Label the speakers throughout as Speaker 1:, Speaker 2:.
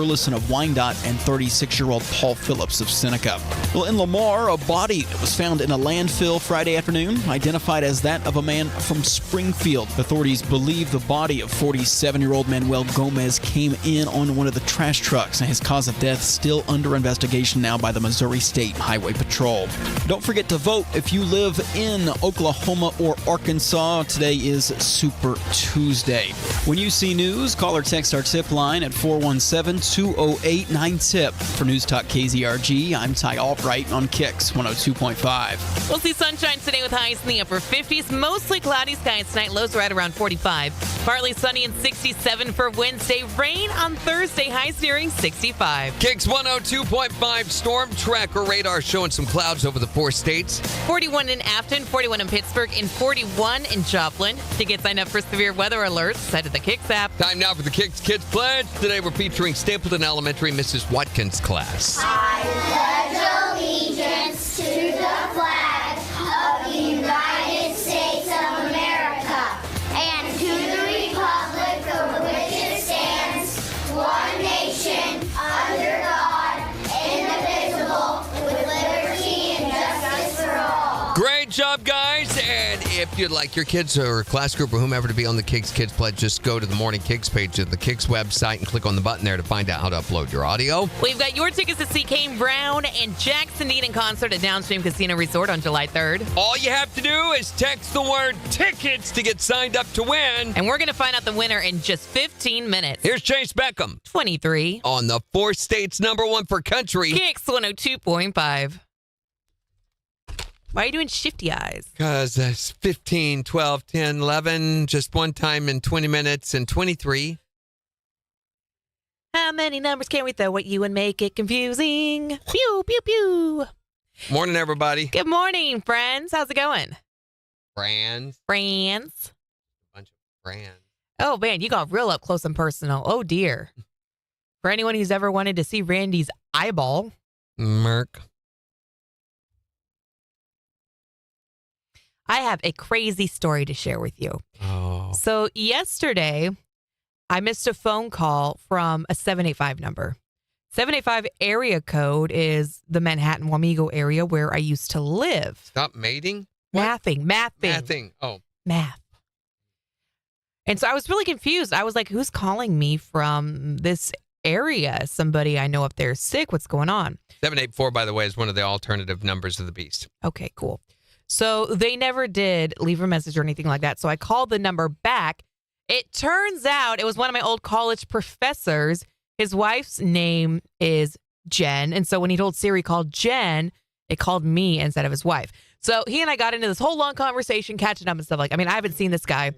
Speaker 1: Burleson of Wyandotte and 36-year-old Paul Phillips of Seneca. Well, in Lamar, a body was found in a landfill Friday afternoon, identified as that of a man from Springfield. Authorities believe the body of 47-year-old Manuel Gomez came in on one of the trash trucks, and his cause of death still under investigation now by the Missouri State Highway Patrol. Don't forget to vote if you live in Oklahoma or Arkansas. Today is Super Tuesday. When you see news, call or text our tip line at 417-208-9TIP. For News Talk KZRG, I'm Ty Albright on KIX 102.5.
Speaker 2: We'll see sunshine today with highs in the upper 50s. Mostly cloudy skies tonight. Lows are at around 45. Partly sunny and 67 for Wednesday. Rain on Thursday. Highs nearing 65.
Speaker 3: KIX 102.5 storm tracker radar showing some clouds over the 4 states.
Speaker 2: 41 in Afton, 41 in Pittsburgh, and 41 in Joplin. To get signed up for severe weather alerts, head to the KIX app.
Speaker 3: Time now for the KIX Kids Pledge. Today we're featuring Stapleton Elementary Mrs. Watkins' class.
Speaker 4: I pledge allegiance to the flag of the United States of America and to the republic for which it stands, one nation, under God, indivisible, with liberty and justice for all.
Speaker 3: Great job, guys. And if you'd like your kids or class group or whomever to be on the KIX Kids Pledge, just go to the Morning KIX page of the KIX website and click on the button there to find out how to upload your audio.
Speaker 2: We've got your tickets to see Kane Brown and Jackson Dean in concert at Downstream Casino Resort on July 3rd.
Speaker 3: All you have to do is text the word tickets to get signed up to win.
Speaker 2: And we're going to find out the winner in just 15 minutes.
Speaker 3: Here's Chase Beckham
Speaker 2: 23
Speaker 3: on the 4 states #1 for country.
Speaker 2: KIX 102.5. Why are you doing shifty eyes?
Speaker 3: Because that's 15, 12, 10, 11, just one time in 20 minutes and 23.
Speaker 2: How many numbers can we throw at you and make it confusing? Pew, pew, pew.
Speaker 3: Morning, everybody.
Speaker 2: Good morning, friends. How's it going?
Speaker 3: Brands.
Speaker 2: Friends.
Speaker 3: A bunch of brands.
Speaker 2: Oh, man, you got real up close and personal. Oh, dear. For anyone who's ever wanted to see Randy's eyeball.
Speaker 3: Merc.
Speaker 2: I have a crazy story to share with you.
Speaker 3: Oh.
Speaker 2: So yesterday, I missed a phone call from a 785 number. 785 area code is the Manhattan, Wamego area where I used to live.
Speaker 3: Stop mating?
Speaker 2: Mathing.
Speaker 3: Oh.
Speaker 2: Math. And so I was really confused. I was like, who's calling me from this area? Somebody I know up there is sick. What's going on?
Speaker 3: 784, by the way, is one of the alternative numbers of the beast.
Speaker 2: Okay, cool. So they never did leave a message or anything like that. So I called the number back. It turns out it was one of my old college professors. His wife's name is Jen. And so when he told Siri call Jen, it called me instead of his wife. So he and I got into this whole long conversation, catching up and stuff like, I haven't seen this guy.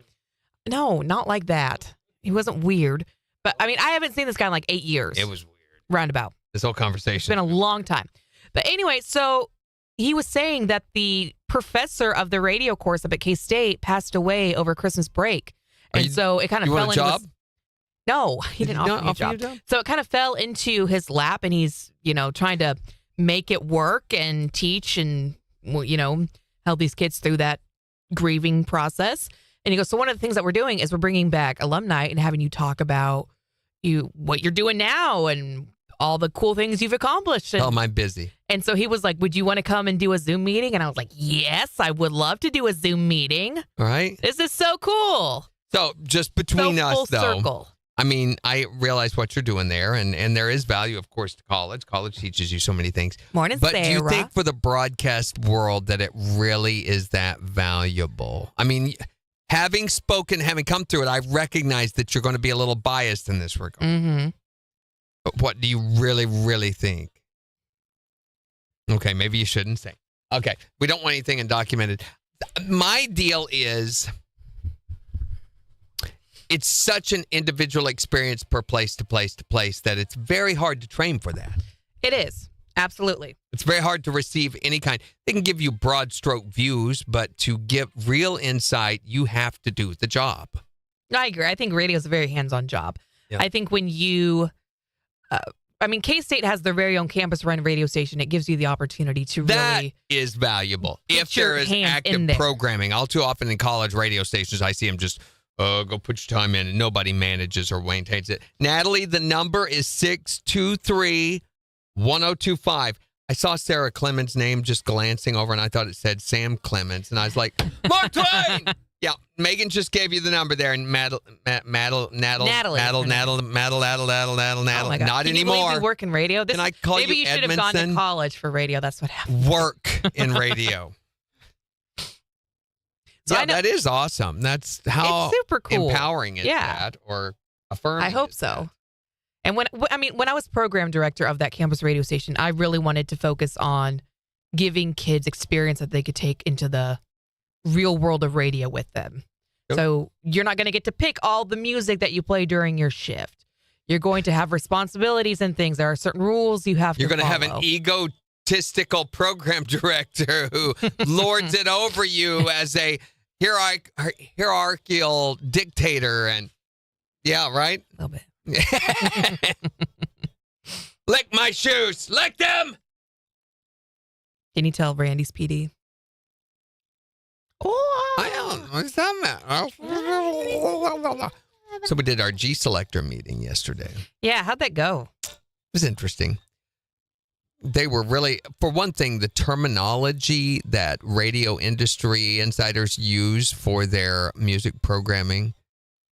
Speaker 2: No, not like that. He wasn't weird. But I haven't seen this guy in like 8 years.
Speaker 3: It was weird.
Speaker 2: Roundabout.
Speaker 3: This whole conversation.
Speaker 2: It's been a long time. But anyway, so he was saying that the professor of the radio course up at K-State passed away over Christmas break. And so it kind of fell into
Speaker 3: job?
Speaker 2: No, he didn't offer me a job. So it kind of fell into his lap, and he's, trying to make it work and teach and, help these kids through that grieving process. And he goes, so one of the things that we're doing is we're bringing back alumni and having you talk about what you're doing now and all the cool things you've accomplished.
Speaker 3: Tell him I'm busy.
Speaker 2: And so he was like, would you want to come and do a Zoom meeting? And I was like, yes, I would love to do a Zoom meeting.
Speaker 3: All right.
Speaker 2: This is so cool.
Speaker 3: So just between us,
Speaker 2: full
Speaker 3: though,
Speaker 2: circle.
Speaker 3: I realize what you're doing there, and there is value, of course, to college. College teaches you so many things.
Speaker 2: Morning,
Speaker 3: but
Speaker 2: Sarah.
Speaker 3: do you think for the broadcast world that it really is that valuable? Having spoken, having come through it, I recognize that you're going to be a little biased in this regard.
Speaker 2: Mm-hmm.
Speaker 3: But what do you really, really think? Okay, maybe you shouldn't say. Okay, we don't want anything undocumented. My deal is it's such an individual experience per place to place to place that it's very hard to train for that.
Speaker 2: It is. Absolutely.
Speaker 3: It's very hard to receive any kind. They can give you broad stroke views, but to get real insight, you have to do the job.
Speaker 2: I agree. I think radio is a very hands-on job.
Speaker 3: Yeah.
Speaker 2: I think when you... K-State has their very own campus-run radio station. It gives you the opportunity to
Speaker 3: that
Speaker 2: really...
Speaker 3: That is valuable.
Speaker 2: If
Speaker 3: there is
Speaker 2: hands
Speaker 3: active programming. All too often in college radio stations, I see them just Go put your time in, and nobody manages or maintains it. Natalie, the number is 623-1025. I saw Sarah Clemens' name just glancing over, and I thought it said Sam Clemens, and I was like, Mark Twain! Yeah, Megan just gave you the number there, and Natalie.
Speaker 2: Oh my God.
Speaker 3: Not
Speaker 2: Can you
Speaker 3: anymore.
Speaker 2: believe you work in radio?
Speaker 3: Can I call
Speaker 2: maybe
Speaker 3: you
Speaker 2: should have gone
Speaker 3: Edmondson?
Speaker 2: to college for radio. That's what happened.
Speaker 3: Work in radio.
Speaker 2: So
Speaker 3: Yeah,
Speaker 2: I know-
Speaker 3: that is awesome. That's how
Speaker 2: It's super cool.
Speaker 3: empowering is
Speaker 2: Yeah.
Speaker 3: that, or affirming.
Speaker 2: I hope
Speaker 3: is
Speaker 2: so.
Speaker 3: that?
Speaker 2: And when I was program director of that campus radio station, I really wanted to focus on giving kids experience that they could take into the real world of radio with them.
Speaker 3: Yep.
Speaker 2: So you're not going to get to pick all the music that you play during your shift. You're going to have responsibilities and things. There are certain rules you have
Speaker 3: You're
Speaker 2: to
Speaker 3: going to have
Speaker 2: follow.
Speaker 3: an egotistical program director who lords it over you as a hierarchical dictator. And yeah, right?
Speaker 2: A little bit.
Speaker 3: Lick my shoes. Lick them.
Speaker 2: Can you tell Randy's PD? Oh,
Speaker 3: I don't. What's that matter? So we did our G Selector meeting yesterday.
Speaker 2: yeah. How'd that go?
Speaker 3: It was interesting. They were really, for one thing, the terminology that radio industry insiders use for their music programming,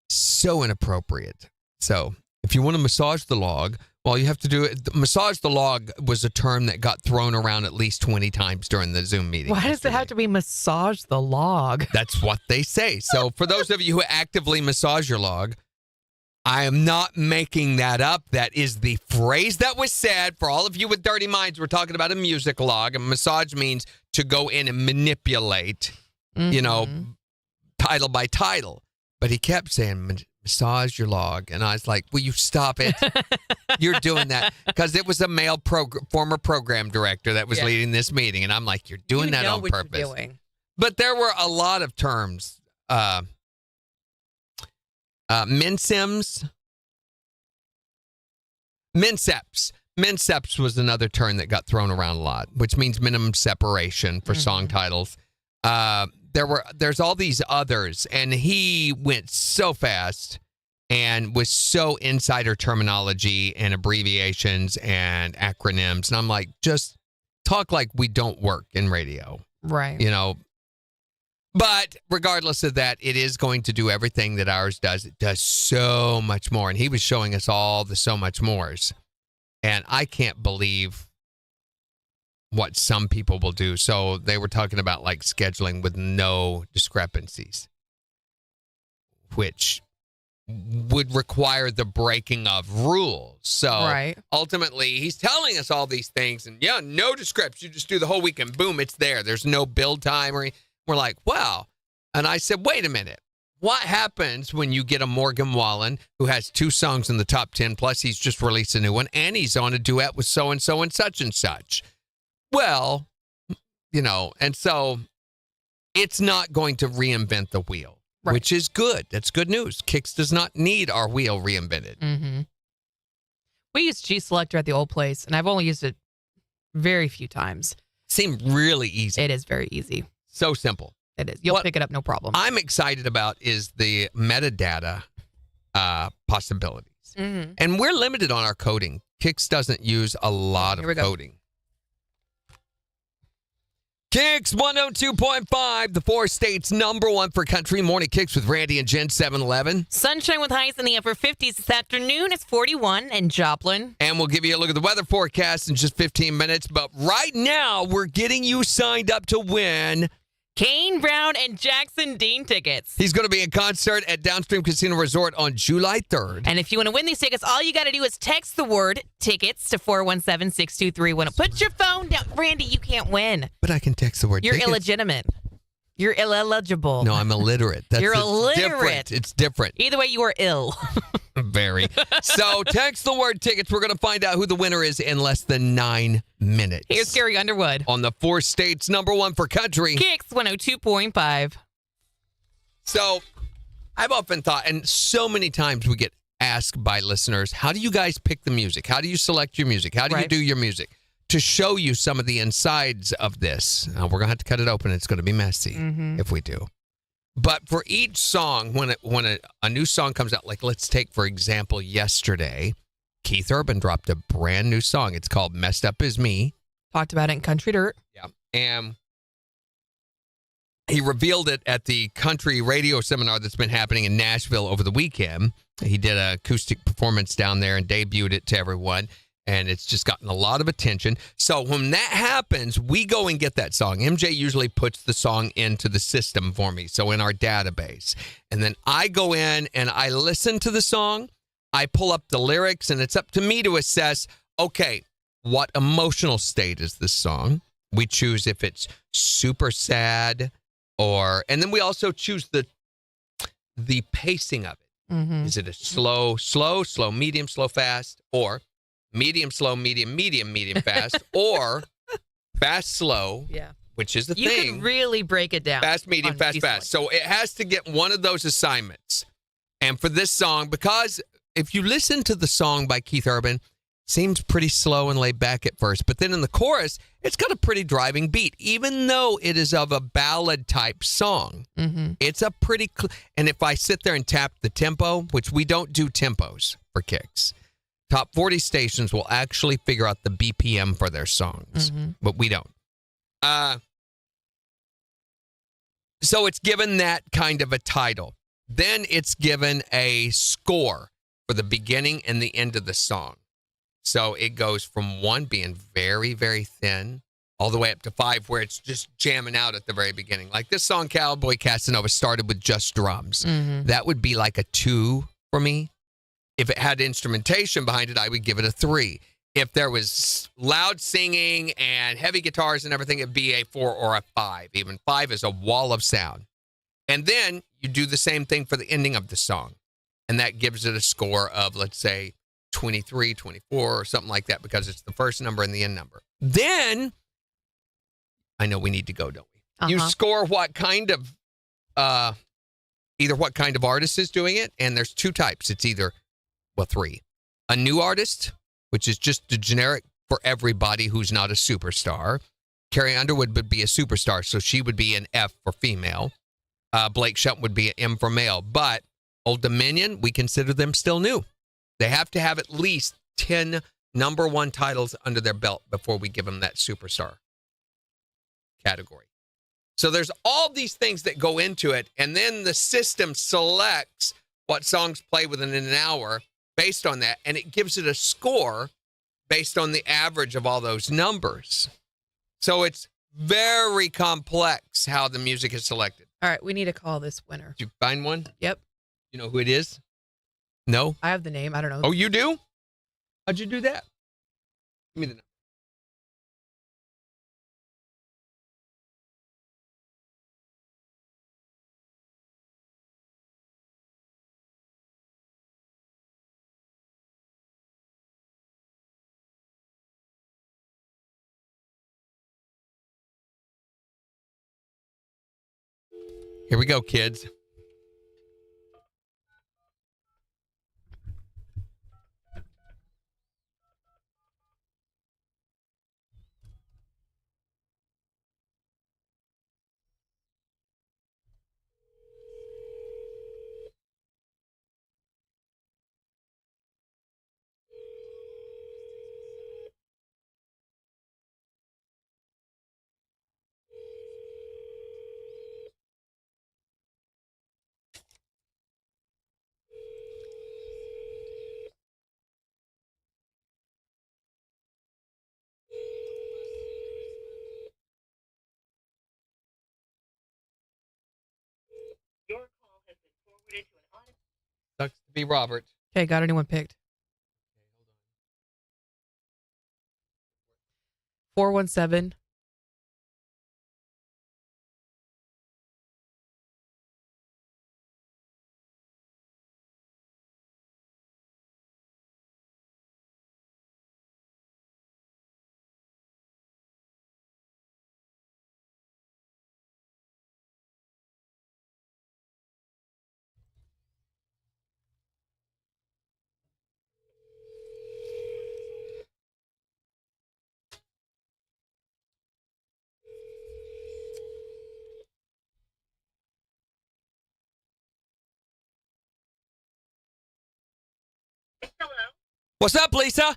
Speaker 3: so inappropriate. So if you want to massage the log, well, you have to do it. Massage the log was a term that got thrown around at least 20 times during the Zoom meeting.
Speaker 2: Why does it have to be massage the log?
Speaker 3: That's what they say. So for those of you who actively massage your log, I am not making that up. That is the phrase that was said. For all of you with dirty minds, we're talking about a music log. And massage means to go in and manipulate, you know, title by title. But he kept saying, massage your log. And I was like, will you stop it? You're doing that. Because it was a male former program director that was leading this meeting. And I'm like, you're doing that on purpose.
Speaker 2: You're doing.
Speaker 3: But there were a lot of terms. Minseps. Minseps was another term that got thrown around a lot, which means minimum separation for song titles. There's all these others, and he went so fast and was so insider terminology and abbreviations and acronyms. And I'm like, just talk like we don't work in radio,
Speaker 2: Right.
Speaker 3: you know. But regardless of that, it is going to do everything that ours does. It does so much more. And he was showing us all the so much mores. And I can't believe what some people will do. So they were talking about like scheduling with no discrepancies, which would require the breaking of rules. So
Speaker 2: Right.
Speaker 3: ultimately, he's telling us all these things. And yeah, no discrepancies. You just do the whole week and boom, it's there. There's no build time or anything. We're like, wow. And I said, wait a minute. What happens when you get a Morgan Wallen who has 2 songs in the top 10, plus he's just released a new one, and he's on a duet with so-and-so and such and such? Well, you know, and so it's not going to reinvent the wheel,
Speaker 2: Right.
Speaker 3: which is good. That's good news. KIX does not need our wheel reinvented.
Speaker 2: Mm-hmm. We used G Selector at the old place, and I've only used it very few times.
Speaker 3: Seemed really easy.
Speaker 2: It is very easy.
Speaker 3: So simple.
Speaker 2: It is. You'll
Speaker 3: What
Speaker 2: pick it up, no problem.
Speaker 3: I'm excited about is the metadata possibilities.
Speaker 2: Mm-hmm.
Speaker 3: And we're limited on our coding. KIX doesn't use a lot
Speaker 2: Here we
Speaker 3: of
Speaker 2: go.
Speaker 3: coding. KIX 102.5, the 4 states #1 for country. Morning KIX with Randy and Jen, 7-Eleven.
Speaker 2: Sunshine with highs in the upper 50s this afternoon. It's 41 in Joplin.
Speaker 3: And we'll give you a look at the weather forecast in just 15 minutes. But right now, we're getting you signed up to win.
Speaker 2: Kane Brown and Jackson Dean tickets.
Speaker 3: He's going to be in concert at Downstream Casino Resort on July 3rd.
Speaker 2: And if you want to win these tickets, all you got to do is text the word tickets to 417-623-1. Put your phone down. Randy, you can't win.
Speaker 3: But I can text the word
Speaker 2: You're
Speaker 3: tickets.
Speaker 2: illegitimate. You're ineligible.
Speaker 3: No, I'm illiterate.
Speaker 2: You're
Speaker 3: it's
Speaker 2: illiterate.
Speaker 3: Different. It's different.
Speaker 2: Either way, you are ill.
Speaker 3: Very. So text the word tickets. We're going to find out who the winner is in less than 9 minutes.
Speaker 2: Here's Gary Underwood.
Speaker 3: On the 4 states #1 for country.
Speaker 2: KIX 102.5.
Speaker 3: So I've often thought, and so many times we get asked by listeners, how do you guys pick the music? How do you select your music? How do you
Speaker 2: Right.
Speaker 3: do your music? To show you some of the insides of this, we're going to have to cut it open. It's going to be messy if we do. But for each song, when a new song comes out, like let's take, for example, yesterday, Keith Urban dropped a brand new song. It's called Messed Up Is Me.
Speaker 2: Talked about it in Country Dirt.
Speaker 3: Yeah. And he revealed it at the country radio seminar that's been happening in Nashville over the weekend. He did an acoustic performance down there and debuted it to everyone. And it's just gotten a lot of attention. So when that happens, we go and get that song. MJ usually puts the song into the system for me, so in our database. And then I go in and I listen to the song. I pull up the lyrics, and it's up to me to assess, okay, what emotional state is this song? We choose if it's super sad and then we also choose the pacing of it.
Speaker 2: Mm-hmm.
Speaker 3: Is it a slow, medium, slow, fast, or medium, slow, medium, fast, or fast, slow, which is the
Speaker 2: you
Speaker 3: thing.
Speaker 2: You can really break it down.
Speaker 3: Fast, medium, fast, fast. So it has to get one of those assignments. And for this song, because if you listen to the song by Keith Urban, seems pretty slow and laid back at first. But then in the chorus, it's got a pretty driving beat, even though it is of a ballad type song.
Speaker 2: Mm-hmm.
Speaker 3: It's a pretty, and if I sit there and tap the tempo, which we don't do tempos for KIX, Top 40 stations will actually figure out the BPM for their songs, but we don't. So it's given that kind of a title. Then it's given a score for the beginning and the end of the song. So it goes from 1 being very, very thin all the way up to 5 where it's just jamming out at the very beginning. Like this song, Cowboy Casanova, started with just drums.
Speaker 2: Mm-hmm.
Speaker 3: That would be like a 2 for me. If it had instrumentation behind it, I would give it a 3. If there was loud singing and heavy guitars and everything, it'd be a 4 or a 5. Even 5 is a wall of sound. And then you do the same thing for the ending of the song. And that gives it a score of, let's say, 23, 24, or something like that, because it's the first number and the end number. Then, I know we need to go, don't we? You score what kind of, either what kind of artist is doing it, and there's 2 types. It's either, 3. A new artist, which is just a generic for everybody who's not a superstar. Carrie Underwood would be a superstar, so she would be an F for female. Blake Shelton would be an M for male. But Old Dominion, we consider them still new. They have to have at least 10 number 1 titles under their belt before we give them that superstar category. So there's all these things that go into it, and then the system selects what songs play within an hour based on that, and it gives it a score based on the average of all those numbers. So it's very complex how the music is selected.
Speaker 2: All right, we need to call this winner.
Speaker 3: Did you find one?
Speaker 2: Yep.
Speaker 3: You know who it is? No?
Speaker 2: I have the name. I don't know.
Speaker 3: Oh, you do? How'd you do that? Give me the number. Here we go, kids. Sucks to be Robert.
Speaker 2: Okay, got anyone picked? 417.
Speaker 3: What's up, Lisa?
Speaker 5: Not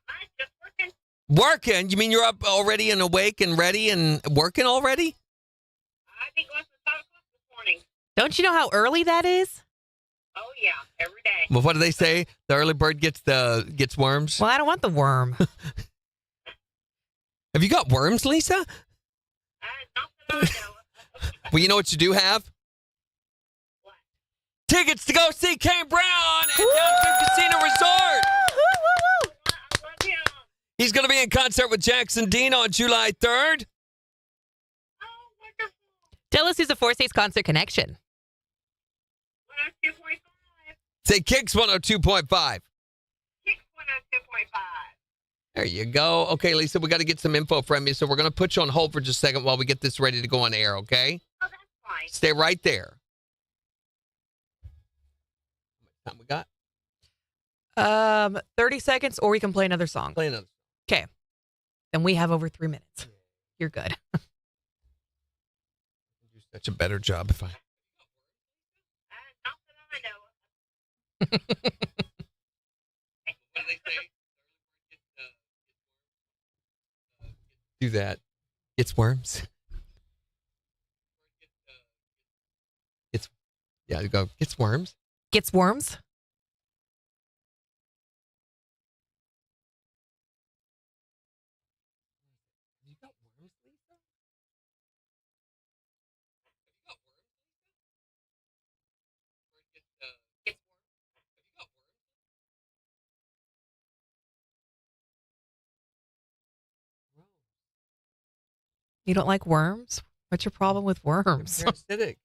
Speaker 5: much, just working.
Speaker 3: Working? You mean you're up already and awake and ready and working already?
Speaker 5: I've been going since 5 o'clock this morning.
Speaker 2: Don't you know how early that is?
Speaker 5: Oh, yeah, every day.
Speaker 3: Well, what do they say? The early bird gets worms.
Speaker 2: Well, I don't want the worm.
Speaker 3: Have you got worms, Lisa?
Speaker 5: Not that I know of.
Speaker 3: Well, you know what you do have?
Speaker 5: What?
Speaker 3: Tickets to go see Kane Brown at Downtown Casino Resort.
Speaker 5: I love him.
Speaker 3: He's going to be in concert with Jackson Dean on July 3rd.
Speaker 5: Oh, wonderful.
Speaker 2: Tell us who's a Four States Concert Connection.
Speaker 5: 102.5.
Speaker 3: Say KIX 102.5.
Speaker 5: KIX 102.5.
Speaker 3: There you go. Okay, Lisa, we got to get some info from you, so we're going to put you on hold for just a second while we get this ready to go on air, okay?
Speaker 5: Oh, that's fine.
Speaker 3: Stay right there. How much time we got?
Speaker 2: 30 seconds, or we can play another song.
Speaker 3: Play another.
Speaker 2: Okay. Then we have over 3 minutes. You're good.
Speaker 3: Do such a better job if I...
Speaker 5: Not that I know of.
Speaker 3: What do they say? Do that. It's worms. You go. It's worms.
Speaker 2: Gets worms?
Speaker 3: You got worms, Lisa? You got worms, Lisa?
Speaker 2: You don't like worms? What's your problem with worms?
Speaker 3: They're acidic.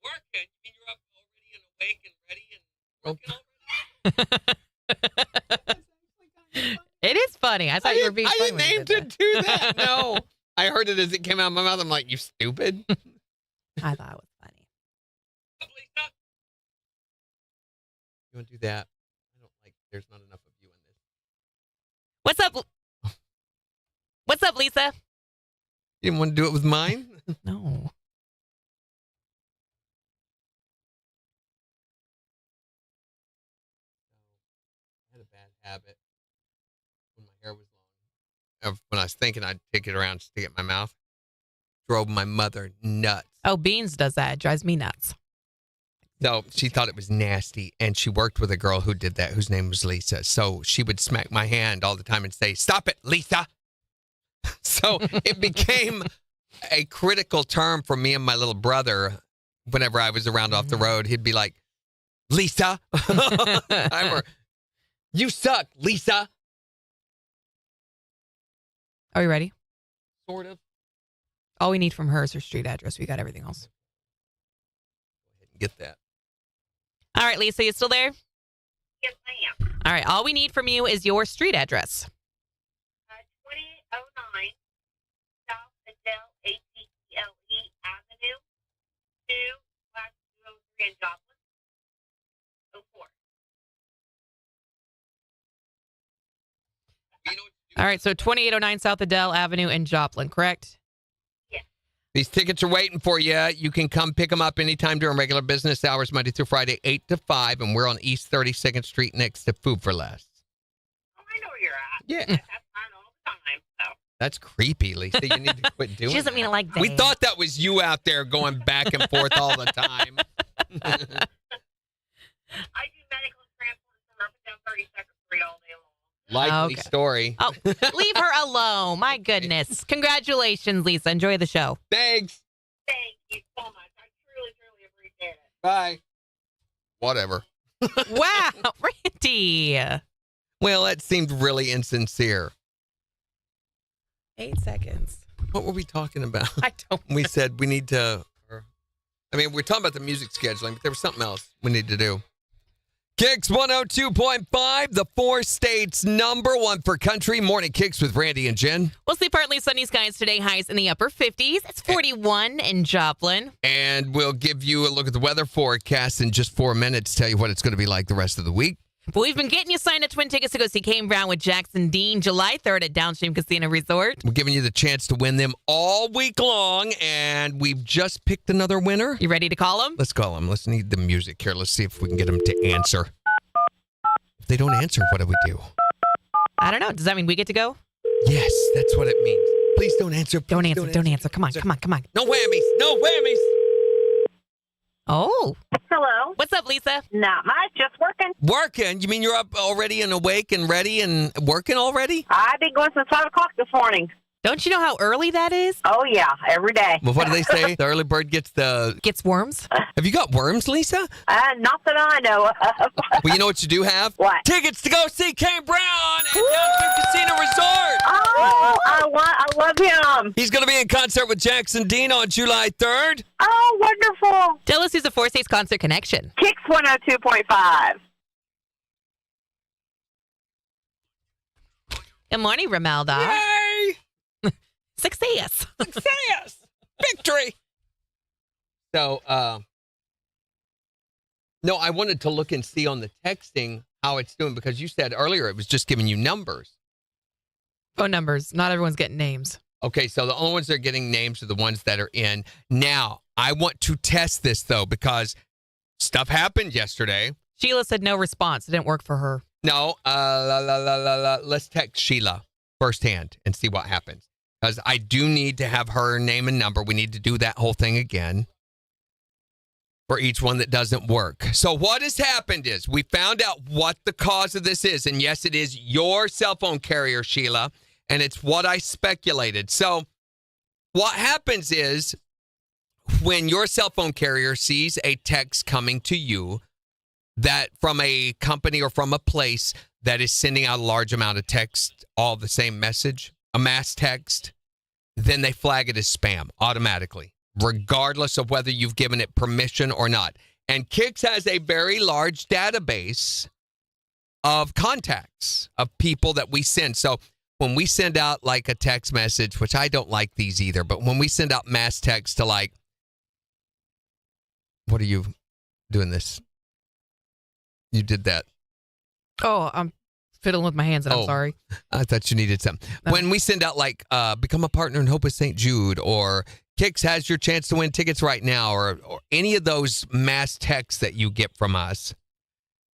Speaker 3: Working? You mean you're up already and awake and ready and working already?
Speaker 2: It is funny. I thought you were being funny.
Speaker 3: I didn't aim to do that. No. I heard it as it came out of my mouth. I'm like, you stupid.
Speaker 2: I thought it was funny.
Speaker 3: You want to do that? I don't like, there's not enough of you in this.
Speaker 2: What's up? What's up, Lisa?
Speaker 3: You didn't want to do it with mine?
Speaker 2: No.
Speaker 3: I had a bad habit when my hair was long. When I was thinking I'd take it around, stick it in my mouth. Drove my mother nuts.
Speaker 2: Oh, Beans does that. It drives me nuts.
Speaker 3: So she thought it was nasty, and she worked with a girl who did that, whose name was Lisa. So she would smack my hand all the time and say, "Stop it, Lisa." So it became a critical term for me and my little brother. Whenever I was around off the road, he'd be like, "Lisa." You suck, Lisa.
Speaker 2: Are you ready?
Speaker 3: Sort of.
Speaker 2: All we need from her is her street address. We got everything else.
Speaker 3: Get that.
Speaker 2: All right, Lisa, you still there?
Speaker 5: Yes, I am.
Speaker 2: All right, all we need from you is your street address.
Speaker 5: 2009 South Adele, A-D-E-L-E Avenue, 2/203 in Joplin, 04.
Speaker 2: All right, so 2809 South Adele Avenue in Joplin, correct?
Speaker 3: These tickets are waiting for you. You can come pick them up anytime during regular business hours, Monday through Friday, 8 to 5, and we're on East 32nd Street next to Food for Less.
Speaker 5: Oh, I know where you're at.
Speaker 3: Yeah.
Speaker 5: That's fine all the time. So.
Speaker 3: That's creepy, Lisa. You need to quit doing
Speaker 2: She doesn't mean it like that.
Speaker 3: We thought that was you out there going back and forth all the time.
Speaker 5: I do medical transport from up and down 32nd Street all day long.
Speaker 3: Likely
Speaker 2: Okay.
Speaker 3: story.
Speaker 2: Oh, leave her alone. My goodness. Congratulations, Lisa. Enjoy the show.
Speaker 3: Thanks.
Speaker 5: Thank you so much. I truly, truly appreciate it.
Speaker 3: Bye. Whatever.
Speaker 2: Wow, Randy.
Speaker 3: Well, that seemed really insincere.
Speaker 2: 8 seconds.
Speaker 3: What were we talking about?
Speaker 2: I don't
Speaker 3: We said we need to... I mean, we're talking about the music scheduling, but there was something else we need to do. KIX 102.5, the 4 states #1 for country. Morning KIX with Randy and Jen.
Speaker 2: We'll see partly sunny skies today, highs in the upper 50s. It's 41 in Joplin.
Speaker 3: And we'll give you a look at the weather forecast in just 4 minutes, tell you what it's going to be like the rest of the week.
Speaker 2: But we've been getting you signed up to win tickets to go see Kane Brown with Jackson Dean July 3rd at Downstream Casino Resort.
Speaker 3: We're giving you the chance to win them all week long, and we've just picked another winner.
Speaker 2: You ready to call them?
Speaker 3: Let's call them. Let's need the music here. Let's see if we can get them to answer. If they don't answer, what do we do?
Speaker 2: I don't know. Does that mean we get to go?
Speaker 3: Yes, that's what it means. Please don't answer.
Speaker 2: Don't answer. Come on.
Speaker 3: No whammies.
Speaker 2: Oh.
Speaker 5: Hello.
Speaker 2: What's up, Lisa?
Speaker 5: Not much. Just working.
Speaker 3: Working? You mean you're up already and awake and ready and working already?
Speaker 5: I've been going since 5 o'clock this morning.
Speaker 2: Don't you know how early that is?
Speaker 5: Oh, yeah. Every day.
Speaker 3: Well, what do they say? The early bird gets the...
Speaker 2: Gets worms?
Speaker 3: Have you got worms, Lisa?
Speaker 5: Not that I know of.
Speaker 3: Well, you know what you do have?
Speaker 5: What?
Speaker 3: Tickets to go see Kane Brown at Downstream Casino Resort.
Speaker 5: Oh, I love him.
Speaker 3: He's going to be in concert with Jackson Dean on July 3rd.
Speaker 5: Oh, wonderful.
Speaker 2: Tell us who's a 4 States concert connection.
Speaker 5: KIX 102.5.
Speaker 2: Good morning, Romelda.
Speaker 3: Yay!
Speaker 2: Success.
Speaker 3: Success! Victory! So, no, I wanted to look and see on the texting how it's doing because you said earlier it was just giving you numbers.
Speaker 2: Phone numbers. Not everyone's getting names.
Speaker 3: Okay, so the only ones that are getting names are the ones that are in. Now, I want to test this, though, because stuff happened yesterday.
Speaker 2: Sheila said no response. It didn't work for her.
Speaker 3: No, let's text Sheila firsthand and see what happens. Because I do need to have her name and number. We need to do that whole thing again for each one that doesn't work. So what has happened is we found out what the cause of this is. And yes, it is your cell phone carrier, Sheila. And it's what I speculated. So what happens is when your cell phone carrier sees a text coming to you that from a company or from a place that is sending out a large amount of text, all the same message, a mass text, then they flag it as spam automatically, regardless of whether you've given it permission or not. And KIX has a very large database of contacts of people that we send. So when we send out like a text message, which I don't like these either, but when we send out mass text to like, what are you doing this? You did that.
Speaker 2: Oh, I'm fiddling with my hands and I'm sorry.
Speaker 3: I thought you needed some.
Speaker 2: No.
Speaker 3: When we send out like, become a partner in Hope of St. Jude or KIX has your chance to win tickets right now or any of those mass texts that you get from us,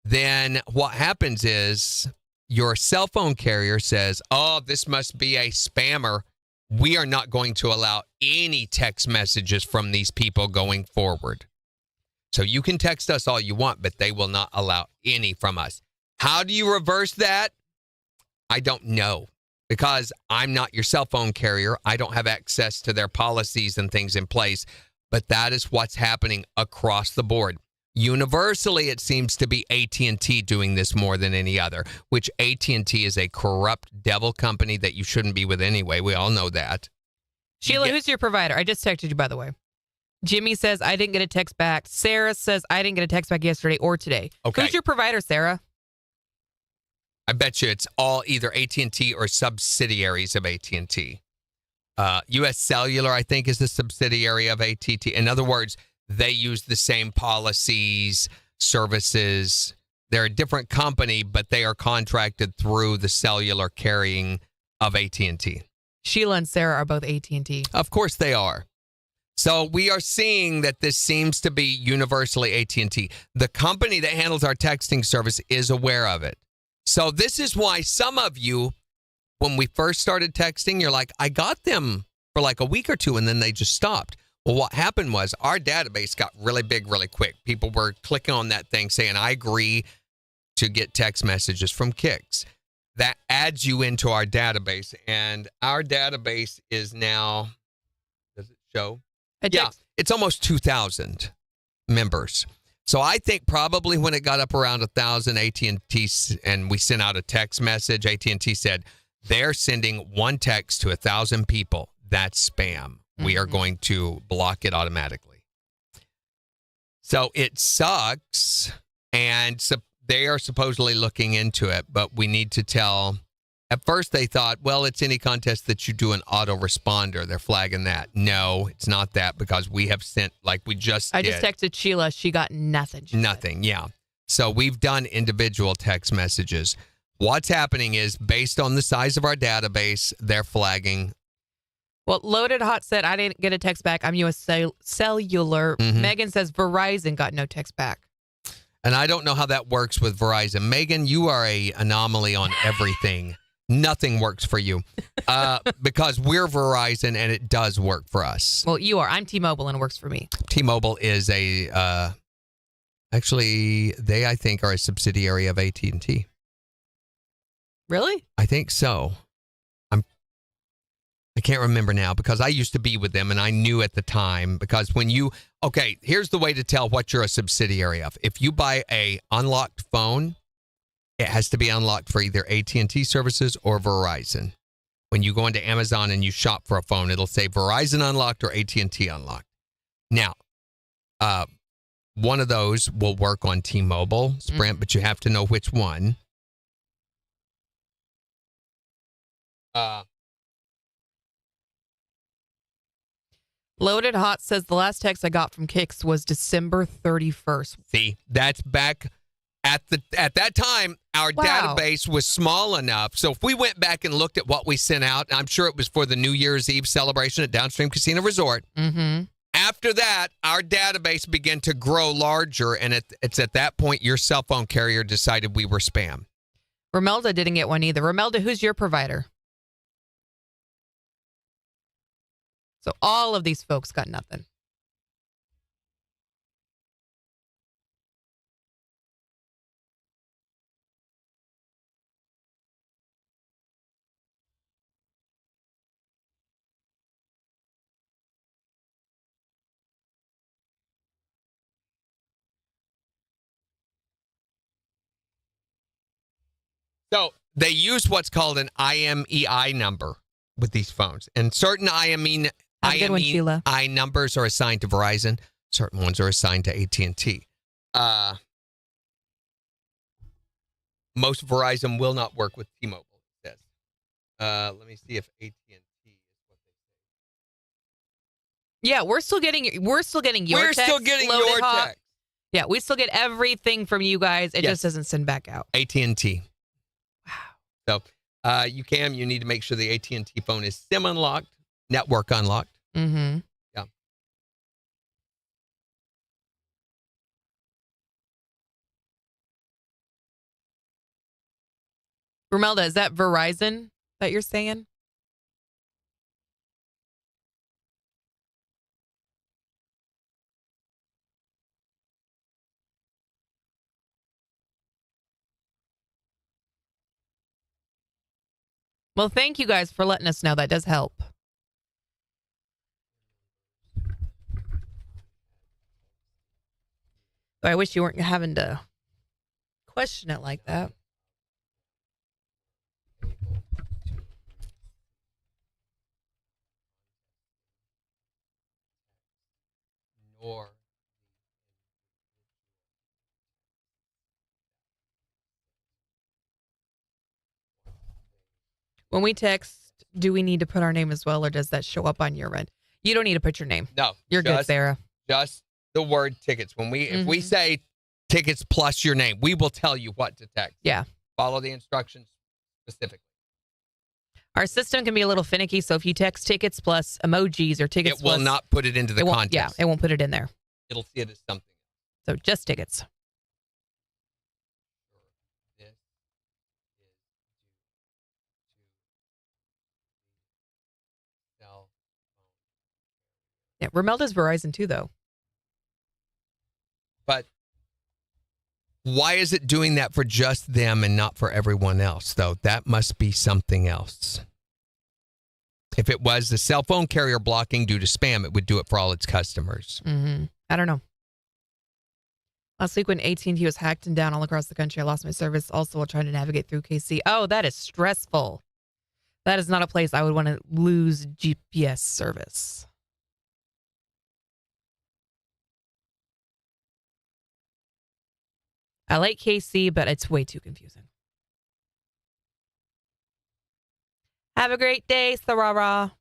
Speaker 3: then what happens is your cell phone carrier says, oh, this must be a spammer. We are not going to allow any text messages from these people going forward. So you can text us all you want, but they will not allow any from us. How do you reverse that? I don't know because I'm not your cell phone carrier. I don't have access to their policies and things in place, but that is what's happening across the board. Universally, it seems to be AT&T doing this more than any other, which AT&T is a corrupt devil company that you shouldn't be with anyway. We all know that.
Speaker 2: Sheila,
Speaker 3: Yeah.
Speaker 2: who's your provider? I just texted you, by the way. Jimmy says, I didn't get a text back. Sarah says, I didn't get a text back yesterday or today.
Speaker 3: Okay.
Speaker 2: Who's your provider, Sarah?
Speaker 3: I bet you it's all either AT&T or subsidiaries of AT&T. U.S. Cellular, I think, is the subsidiary of AT&T. In other words, they use the same policies, services. They're a different company, but they are contracted through the cellular carrying of AT&T.
Speaker 2: Sheila and Sarah are both AT&T.
Speaker 3: Of course they are. So we are seeing that this seems to be universally AT&T. The company that handles our texting service is aware of it. So this is why some of you, when we first started texting, you're like, I got them for like a week or two, and then they just stopped. Well, what happened was our database got really big really quick. People were clicking on that thing saying, I agree to get text messages from KIX. That adds you into our database, and our database is now, does it show? Yeah, it's almost 2,000 members. So I think probably when it got up around 1,000, AT&T, and we sent out a text message, AT&T said they're sending one text to 1,000 people. That's spam. We are going to block it automatically. So it sucks, and they are supposedly looking into it, but we need to tell. At first, they thought, well, it's any contest that you do an autoresponder. They're flagging that. No, it's not that because we have sent, like we just
Speaker 2: I
Speaker 3: did.
Speaker 2: just texted Sheila. She got nothing.
Speaker 3: Nothing, yeah. So we've done individual text messages. What's happening is based on the size of our database, they're flagging.
Speaker 2: Well, Loaded Hot said, I didn't get a text back. I'm U.S. Cellular.
Speaker 3: Mhm.
Speaker 2: Megan says Verizon got no text back.
Speaker 3: And I don't know how that works with Verizon. Megan, you are a anomaly on everything. Nothing works for you because we're Verizon and it does work for us.
Speaker 2: Well, you are. I'm T-Mobile and it works for me.
Speaker 3: T-Mobile is actually, they, I think, are a subsidiary of AT&T.
Speaker 2: Really?
Speaker 3: I think so. I can't remember now because I used to be with them and I knew at the time because okay, here's the way to tell what you're a subsidiary of. If you buy a unlocked phone, it has to be unlocked for either AT&T services or Verizon. When you go into Amazon and you shop for a phone, it'll say Verizon unlocked or AT&T unlocked. Now, one of those will work on T-Mobile, Sprint, but you have to know which one.
Speaker 2: Loaded Hot says the last text I got from KIX was December 31st.
Speaker 3: See, that's back at that time. Our database was small enough. So if we went back and looked at what we sent out, I'm sure it was for the New Year's Eve celebration at Downstream Casino Resort.
Speaker 2: Mm-hmm.
Speaker 3: After that, our database began to grow larger, and it's at that point your cell phone carrier decided we were spam.
Speaker 2: Romelda didn't get one either. Romelda, who's your provider? So all of these folks got nothing.
Speaker 3: So they use what's called an IMEI number with these phones. And certain
Speaker 2: Have a good one, Sheila.
Speaker 3: IMEI numbers are assigned to Verizon. Certain ones are assigned to AT&T. Most Verizon will not work with T-Mobile, it says. Let me see if AT&T is what they say.
Speaker 2: Yeah, we're still getting your
Speaker 3: We're
Speaker 2: text.
Speaker 3: still getting
Speaker 2: Loaded
Speaker 3: your
Speaker 2: Hot.
Speaker 3: text.
Speaker 2: Yeah, we still get everything from you guys. It
Speaker 3: Yes.
Speaker 2: just doesn't send back out.
Speaker 3: AT&T.
Speaker 2: Wow.
Speaker 3: So you need to make sure the AT&T phone is SIM unlocked, network unlocked.
Speaker 2: Mm-hmm.
Speaker 3: Yeah.
Speaker 2: Romelda, is that Verizon that you're saying? Well, thank you guys for letting us know. That does help. But I wish you weren't having to question it like that.
Speaker 3: Nor
Speaker 2: When we text, do we need to put our name as well, or does that show up on your end? You don't need to put your name.
Speaker 3: no,
Speaker 2: You're good, Sarah.
Speaker 3: just the word tickets. If we say tickets plus your name, we will tell you what to text.
Speaker 2: Yeah.
Speaker 3: Follow the instructions specifically.
Speaker 2: Our system can be a little finicky, so if you text tickets plus emojis or tickets
Speaker 3: It will
Speaker 2: plus,
Speaker 3: not put it into the
Speaker 2: it won't,
Speaker 3: context.
Speaker 2: yeah, it won't put it in there.
Speaker 3: It'll see it as something.
Speaker 2: So just tickets.
Speaker 3: This is due to cell phone.
Speaker 2: Yeah, Romelda's Verizon too, though.
Speaker 3: But why is it doing that for just them and not for everyone else, though? That must be something else. If it was the cell phone carrier blocking due to spam, it would do it for all its customers.
Speaker 2: Mm-hmm. I don't know. Last week when AT&T was hacked and down all across the country, I lost my service also while trying to navigate through KC. Oh, that is stressful. That is not a place I would want to lose GPS service. I like KC, but it's way too confusing. Have a great day, Sarara.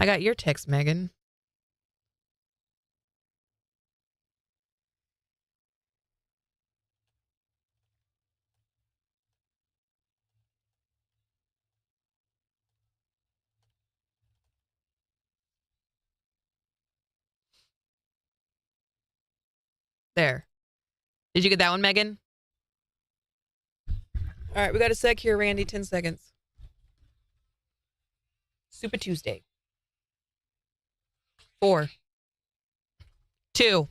Speaker 2: I got your text, Megan. There. Did you get that one, Megan? All right, we got a sec here, Randy. 10 seconds. Super Tuesday. 4, 2.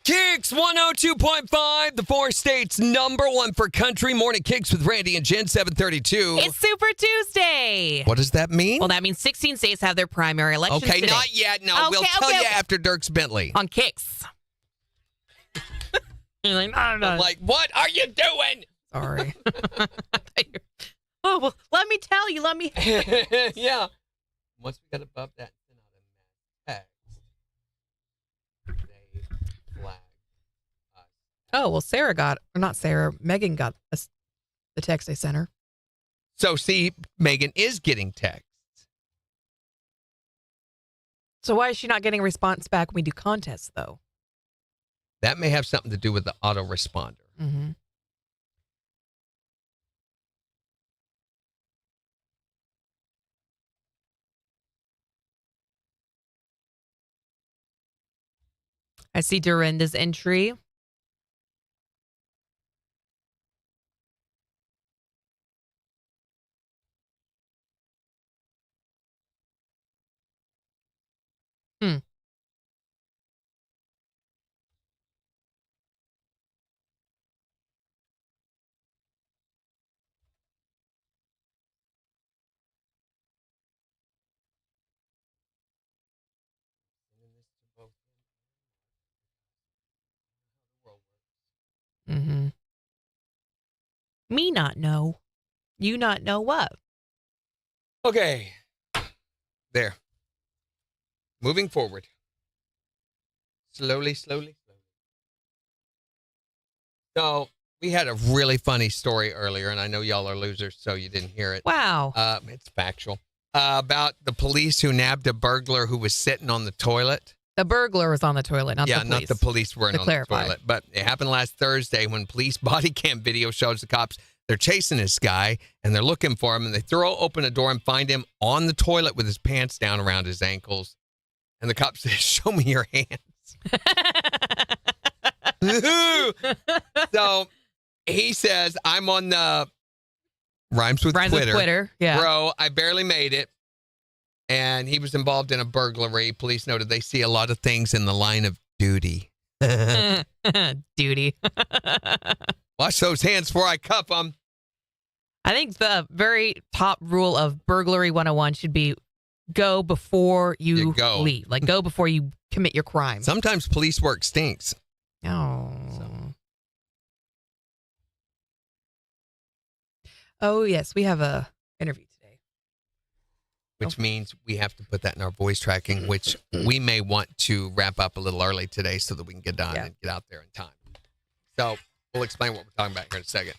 Speaker 3: KIX 102.5, the 4 states number 1 for country. Morning KIX with Randy and Jen, 732.
Speaker 2: It's Super Tuesday.
Speaker 3: What does that mean?
Speaker 2: Well, that means 16 states have their primary elections
Speaker 3: Okay,
Speaker 2: today.
Speaker 3: not yet. No, we'll tell you after Dirks Bentley.
Speaker 2: On KIX. You're like, no, no.
Speaker 3: I'm like, what are you doing?
Speaker 2: Sorry. Oh, well, let me tell you. Let me.
Speaker 3: Yeah. Once we got above that, text, they flag us.
Speaker 2: Oh, well, Sarah got, or not Sarah, Megan got the text I sent her.
Speaker 3: So, see, Megan is getting texts.
Speaker 2: So why is she not getting a response back when we do contests, though?
Speaker 3: That may have something to do with the autoresponder.
Speaker 2: Mm-hmm. I see Dorinda's entry. Mm-hmm. Me not know. You not know what?
Speaker 3: Okay. There. Moving forward. Slowly, slowly, slowly. So, we had a really funny story earlier, and I know y'all are losers, so you didn't hear it.
Speaker 2: Wow.
Speaker 3: It's factual. About the police who nabbed a burglar who was sitting on the toilet.
Speaker 2: The burglar was on the toilet, not the police.
Speaker 3: Not the police weren't
Speaker 2: To
Speaker 3: on
Speaker 2: clarify.
Speaker 3: the toilet. But it happened last Thursday when police body cam video shows the cops they're chasing this guy and they're looking for him, and they throw open a door and find him on the toilet with his pants down around his ankles. And the cop says, "Show me your hands." So he says, "I'm on the rhymes with Twitter.
Speaker 2: Yeah.
Speaker 3: Bro, I barely made it." And he was involved in a burglary. Police noted they see a lot of things in the line of duty.
Speaker 2: Duty.
Speaker 3: Wash those hands before I cuff them.
Speaker 2: I think the very top rule of burglary 101 should be go before you
Speaker 3: go.
Speaker 2: leave. Like, go before you commit your crime.
Speaker 3: Sometimes police work stinks.
Speaker 2: Oh.
Speaker 3: So.
Speaker 2: Oh, yes. We have a interview today.
Speaker 3: Which means we have to put that in our voice tracking, which we may want to wrap up a little early today so that we can get done and get out there in time. So we'll explain what we're talking about here in a second.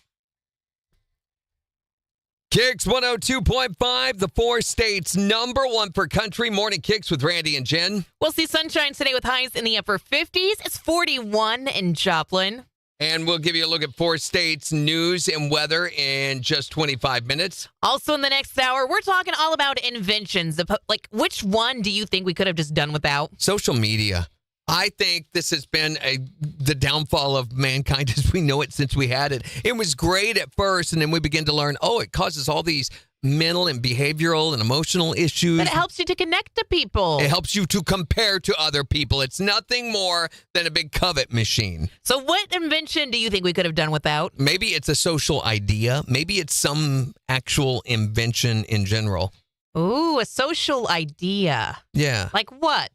Speaker 3: KIX 102.5, the 4 states number 1 for country. Morning KIX with Randy and Jen.
Speaker 2: We'll see sunshine today with highs in the upper 50s. It's 41 in Joplin.
Speaker 3: And we'll give you a look at 4 states' news and weather in just 25 minutes.
Speaker 2: Also in the next hour, we're talking all about inventions. Like, which one do you think we could have just done without?
Speaker 3: Social media. I think this has been the downfall of mankind as we know it since we had it. It was great at first, and then we begin to learn, it causes all these mental and behavioral and emotional issues.
Speaker 2: But it helps you to connect to people.
Speaker 3: It helps you to compare to other people. It's nothing more than a big covet machine.
Speaker 2: So what invention do you think we could have done without?
Speaker 3: Maybe it's a social idea. Maybe it's some actual invention in general.
Speaker 2: Ooh, a social idea.
Speaker 3: Yeah.
Speaker 2: Like what?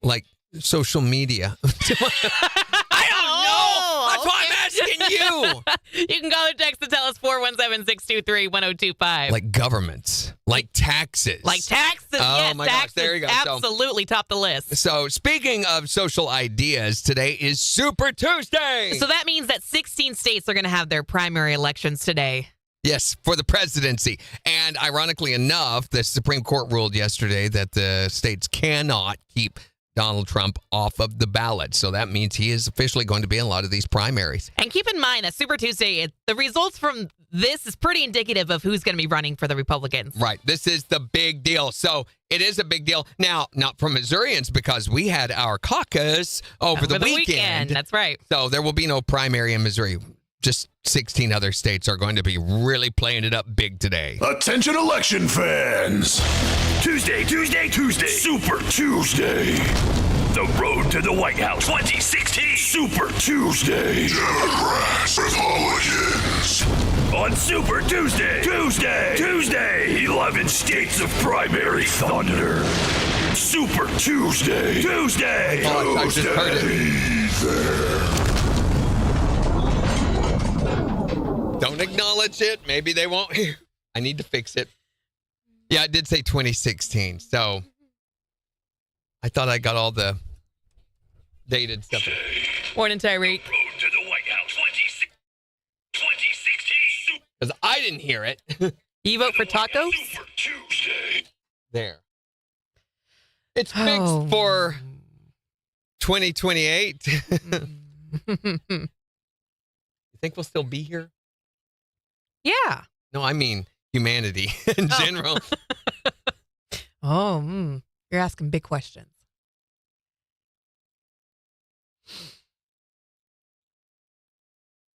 Speaker 3: Like social media. I don't know. That's why I'm asking you.
Speaker 2: You can call or text to tell us 417-623-1025.
Speaker 3: Like governments. Like taxes.
Speaker 2: Like taxes.
Speaker 3: Oh,
Speaker 2: yes,
Speaker 3: my gosh.
Speaker 2: taxes.
Speaker 3: There you go.
Speaker 2: Absolutely top the list.
Speaker 3: So speaking of social ideas, today is Super Tuesday.
Speaker 2: So that means that 16 states are going to have their primary elections today.
Speaker 3: Yes, for the presidency. And ironically enough, the Supreme Court ruled yesterday that the states cannot keep Donald Trump off of the ballot. So that means he is officially going to be in a lot of these primaries.
Speaker 2: And keep in mind that Super Tuesday, the results from this is pretty indicative of who's going to be running for the Republicans.
Speaker 3: Right. This is the big deal. So it is a big deal. Now, not for Missourians because we had our caucus over the weekend.
Speaker 2: That's right.
Speaker 3: So there will be no primary in Missouri. Just 16 other states are going to be really playing it up big today.
Speaker 6: Attention election fans. Tuesday, Super Tuesday. The road to the White House 2016. Super Tuesday. Democrats, Republicans. On Super Tuesday. 11 states of primary thunder. Super Tuesday.
Speaker 3: Oh, I just heard it. Don't acknowledge it. Maybe they won't hear. I need to fix it. Yeah, I did say 2016. So I thought I got all the dated stuff.
Speaker 2: Morning, Tyreek.
Speaker 6: Road to the White House 2016.
Speaker 3: Because I didn't hear it.
Speaker 2: You vote for tacos?
Speaker 6: Super Tuesday.
Speaker 3: There. It's fixed for 2028. You think we'll still be here?
Speaker 2: Yeah.
Speaker 3: No, I mean humanity in general.
Speaker 2: You're asking big questions.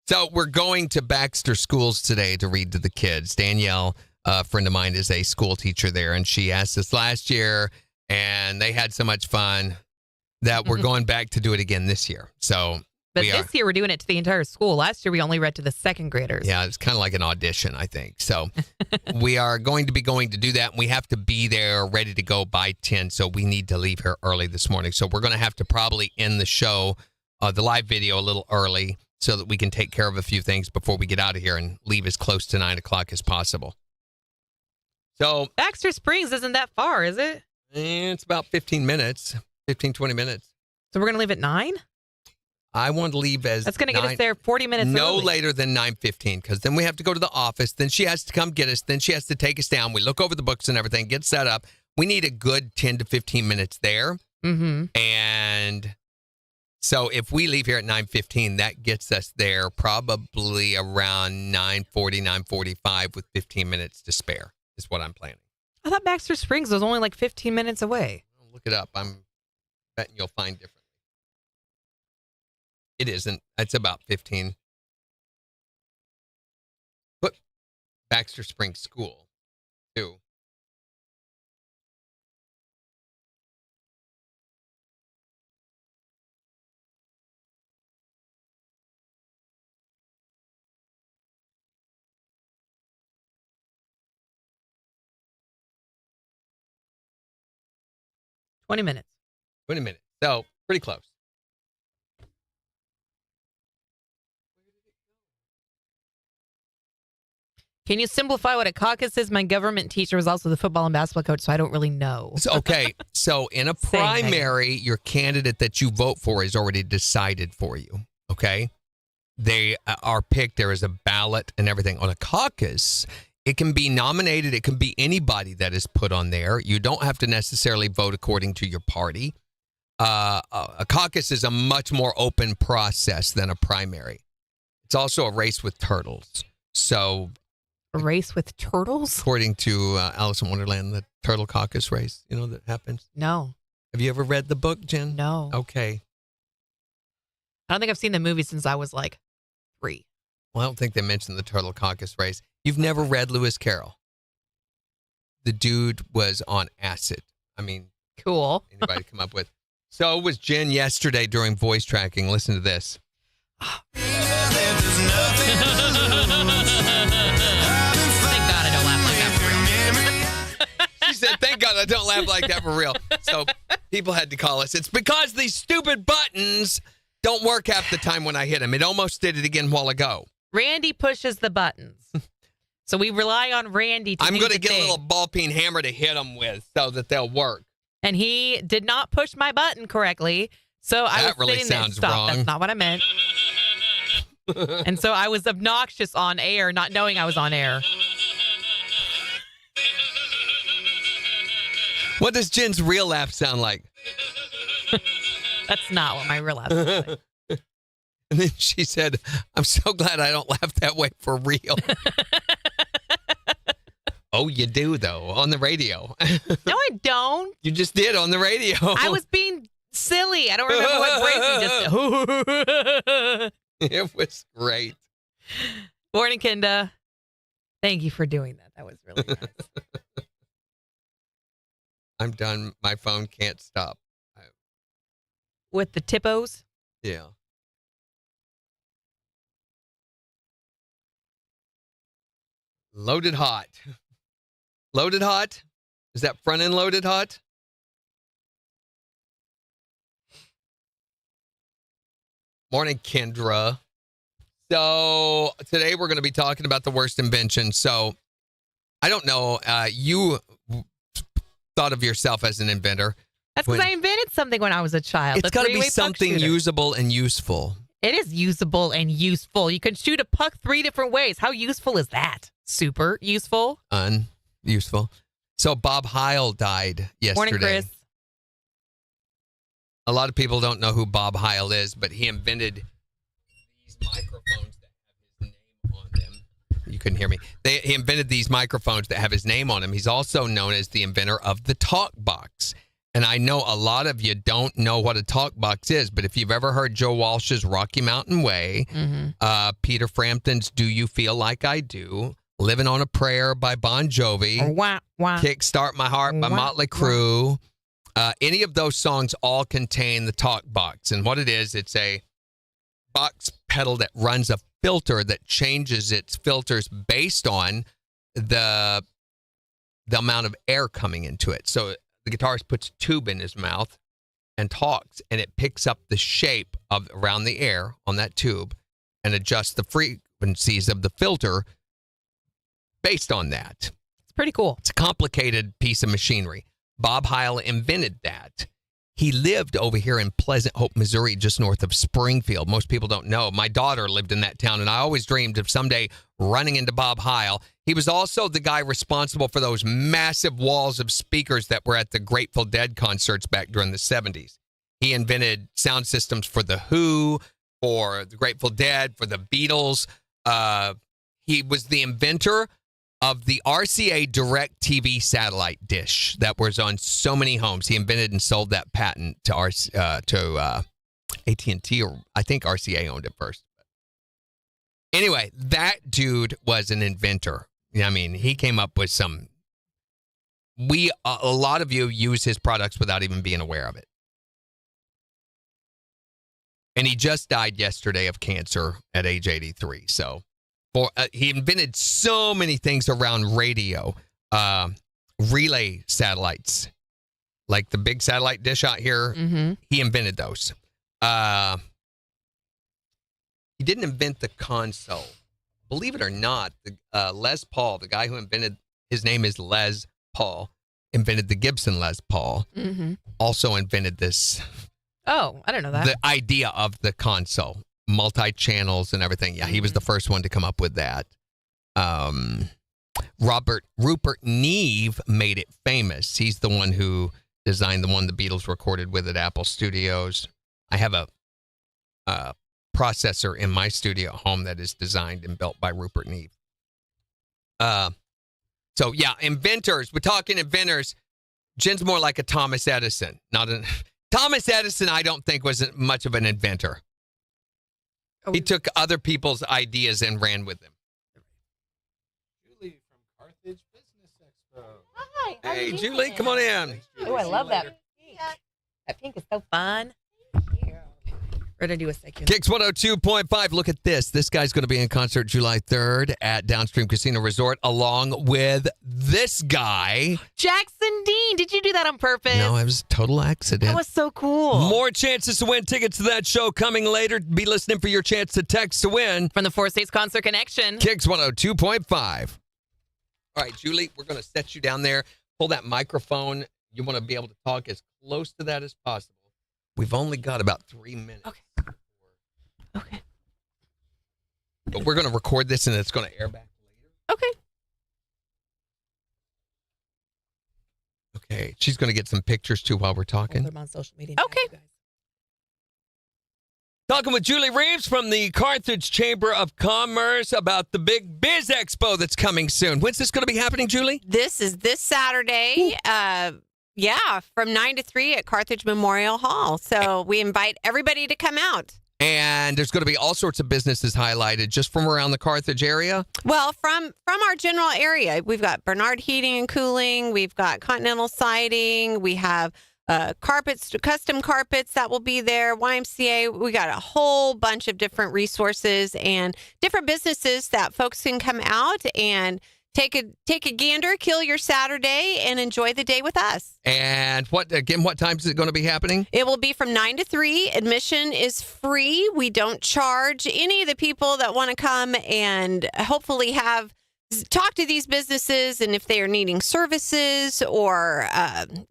Speaker 3: So we're going to Baxter Schools today to read to the kids. Danielle, a friend of mine, is a school teacher there, and she asked us last year, and they had so much fun that we're going back to do it again this year. So
Speaker 2: But this year we're doing it to the entire school. Last year we only read to the second graders.
Speaker 3: Yeah, it's kind of like an audition, I think. So we are going to do that, and we have to be there ready to go by 10, so we need to leave here early this morning. So we're going to have to probably end the show, the live video, a little early so that we can take care of a few things before we get out of here and leave as close to 9 o'clock as possible. So
Speaker 2: Baxter Springs isn't that far, is it?
Speaker 3: It's about 20 minutes.
Speaker 2: So we're going to leave at 9?
Speaker 3: I want to leave as
Speaker 2: That's going to get us there 40 minutes
Speaker 3: no
Speaker 2: early.
Speaker 3: later than 9:15, because then we have to go to the office. Then she has to come get us. Then she has to take us down. We look over the books and everything, get set up. We need a good 10 to 15 minutes there.
Speaker 2: Mm-hmm.
Speaker 3: And so if we leave here at 9:15, that gets us there probably around 9:40, 9:45 with 15 minutes to spare is what I'm planning.
Speaker 2: I thought Baxter Springs was only like 15 minutes away.
Speaker 3: Look it up. I'm betting you'll find different. It isn't. It's about 15. But Baxter Springs School, too.
Speaker 2: $20 minutes.
Speaker 3: 20 minutes. So pretty close.
Speaker 2: Can you simplify what a caucus is? My government teacher was also the football and basketball coach, so I don't really know.
Speaker 3: Okay, so in a primary, your candidate that you vote for is already decided for you, okay? They are picked. There is a ballot and everything. On a caucus, it can be nominated. It can be anybody that is put on there. You don't have to necessarily vote according to your party. A caucus is a much more open process than a primary. It's also a race with turtles. So
Speaker 2: A race with turtles?
Speaker 3: according to Alice in Wonderland, the turtle caucus race, you know, that happens.
Speaker 2: No.
Speaker 3: Have you ever read the book, Jen?
Speaker 2: No.
Speaker 3: Okay.
Speaker 2: I don't think I've seen the movie since I was like 3.
Speaker 3: Well, I don't think they mentioned the turtle caucus race. You've never read Lewis Carroll. The dude was on acid. I mean,
Speaker 2: Cool.
Speaker 3: anybody come up with. So was Jen yesterday during voice tracking. Listen to this.
Speaker 2: Thank God I don't laugh like that for real.
Speaker 3: She said, thank God I don't laugh like that for real. So people had to call us. It's because these stupid buttons don't work half the time when I hit them. It almost did it again a while ago.
Speaker 2: Randy pushes the buttons. So we rely on Randy to
Speaker 3: I'm
Speaker 2: do
Speaker 3: going
Speaker 2: the
Speaker 3: to get
Speaker 2: thing.
Speaker 3: a little ball peen hammer to hit them with so that they'll work.
Speaker 2: And he did not push my button correctly. So I
Speaker 3: That
Speaker 2: was
Speaker 3: really
Speaker 2: sitting there.
Speaker 3: sounds
Speaker 2: Stop.
Speaker 3: wrong.
Speaker 2: That's not what I meant. And so I was obnoxious on air, not knowing I was on air.
Speaker 3: What does Jen's real laugh sound like?
Speaker 2: That's not what my real laugh is like.
Speaker 3: And then she said, I'm so glad I don't laugh that way for real. Oh, you do, though, on the radio.
Speaker 2: No, I don't.
Speaker 3: You just did on the radio.
Speaker 2: I was being silly. I don't remember what Gracie just
Speaker 3: It was great.
Speaker 2: Morning, Kinda. Thank you for doing that. That was really nice.
Speaker 3: I'm done. My phone can't stop.
Speaker 2: With the tippos?
Speaker 3: Yeah. Loaded hot. Loaded hot? Is that front end loaded hot? Morning, Kendra. So today we're going to be talking about the worst invention. So I don't know. You thought of yourself as an inventor.
Speaker 2: That's because I invented something when I was a child.
Speaker 3: It's got to be something usable and useful.
Speaker 2: It is usable and useful. You can shoot a puck 3 different ways. How useful is that? Super useful.
Speaker 3: Unuseful. So Bob Heil died yesterday.
Speaker 2: Morning, Chris.
Speaker 3: A lot of people don't know who Bob Heil is, but he invented these microphones that have his name on them. You couldn't hear me. He invented these microphones that have his name on them. He's also known as the inventor of the talk box. And I know a lot of you don't know what a talk box is, but if you've ever heard Joe Walsh's Rocky Mountain Way, Peter Frampton's Do You Feel Like I Do, Living on a Prayer by Bon Jovi, Kickstart My Heart by Motley Crue, any of those songs all contain the talk box. And what it is, it's a box pedal that runs a filter that changes its filters based on the amount of air coming into it. So the guitarist puts a tube in his mouth and talks, and it picks up the shape of around the air on that tube and adjusts the frequencies of the filter based on that.
Speaker 2: It's pretty cool.
Speaker 3: It's a complicated piece of machinery. Bob Heil invented that. He lived over here in Pleasant Hope, Missouri, just north of Springfield. Most people don't know. My daughter lived in that town, and I always dreamed of someday running into Bob Heil. He was also the guy responsible for those massive walls of speakers that were at the Grateful Dead concerts back during the 70s. He invented sound systems for The Who, for the Grateful Dead, for the Beatles. He was the inventor of the RCA DirecTV satellite dish that was on so many homes. He invented and sold that patent to AT&T, or I think RCA owned it first. Anyway, that dude was an inventor. I mean, he came up with some. A lot of you use his products without even being aware of it. And he just died yesterday of cancer at age 83. So he invented so many things around radio, relay satellites, like the big satellite dish out here. Mm-hmm. He invented those. He didn't invent the console. Believe it or not, Les Paul, the guy who invented, his name is Les Paul, invented the Gibson Les Paul, also invented this.
Speaker 2: Oh, I don't know that.
Speaker 3: The idea of the console, multi-channels and everything. Yeah, he was the first one to come up with that. Rupert Neve made it famous. He's the one who designed the one the Beatles recorded with at Apple Studios. I have a processor in my studio at home that is designed and built by Rupert Neve. So yeah, inventors. We're talking inventors. Jen's more like a Thomas Edison. Thomas Edison, I don't think was much of an inventor. He took other people's ideas and ran with them.
Speaker 7: Julie from Carthage Business Expo.
Speaker 2: Hi.
Speaker 3: Hey, Julie, come on in.
Speaker 2: Oh, I love that pink. That pink is so fun. We're going to do a second.
Speaker 3: KIX 102.5. Look at this. This guy's going to be in concert July 3rd at Downstream Casino Resort along with this guy.
Speaker 2: Jackson Dean. Did you do that on purpose?
Speaker 3: No, it was a total accident.
Speaker 2: That was so cool.
Speaker 3: More chances to win tickets to that show coming later. Be listening for your chance to text to win.
Speaker 2: From the Four States Concert Connection.
Speaker 3: KIX 102.5. All right, Julie, we're going to set you down there. Pull that microphone. You want to be able to talk as close to that as possible. We've only got about 3 minutes.
Speaker 2: Okay.
Speaker 3: But we're going to record this and it's going to air back later.
Speaker 2: Okay.
Speaker 3: Okay. She's going to get some pictures too while we're talking.
Speaker 2: On social media. Okay.
Speaker 3: Talking with Julie Reeves from the Carthage Chamber of Commerce about the big Biz Expo that's coming soon. When's this going to be happening, Julie?
Speaker 8: This is this Saturday. From 9 to 3 at Carthage Memorial Hall. So we invite everybody to come out.
Speaker 3: And there's going to be all sorts of businesses highlighted just from around the Carthage area.
Speaker 8: Well, from our general area, we've got Bernard Heating and Cooling. We've got Continental Siding. We have carpets, custom carpets that will be there. YMCA. We got a whole bunch of different resources and different businesses that folks can come out and take a gander, kill your Saturday, and enjoy the day with us.
Speaker 3: And what time is it going to be happening?
Speaker 8: It will be from 9 to 3. Admission is free. We don't charge any of the people that want to come and hopefully talk to these businesses, and if they are needing services or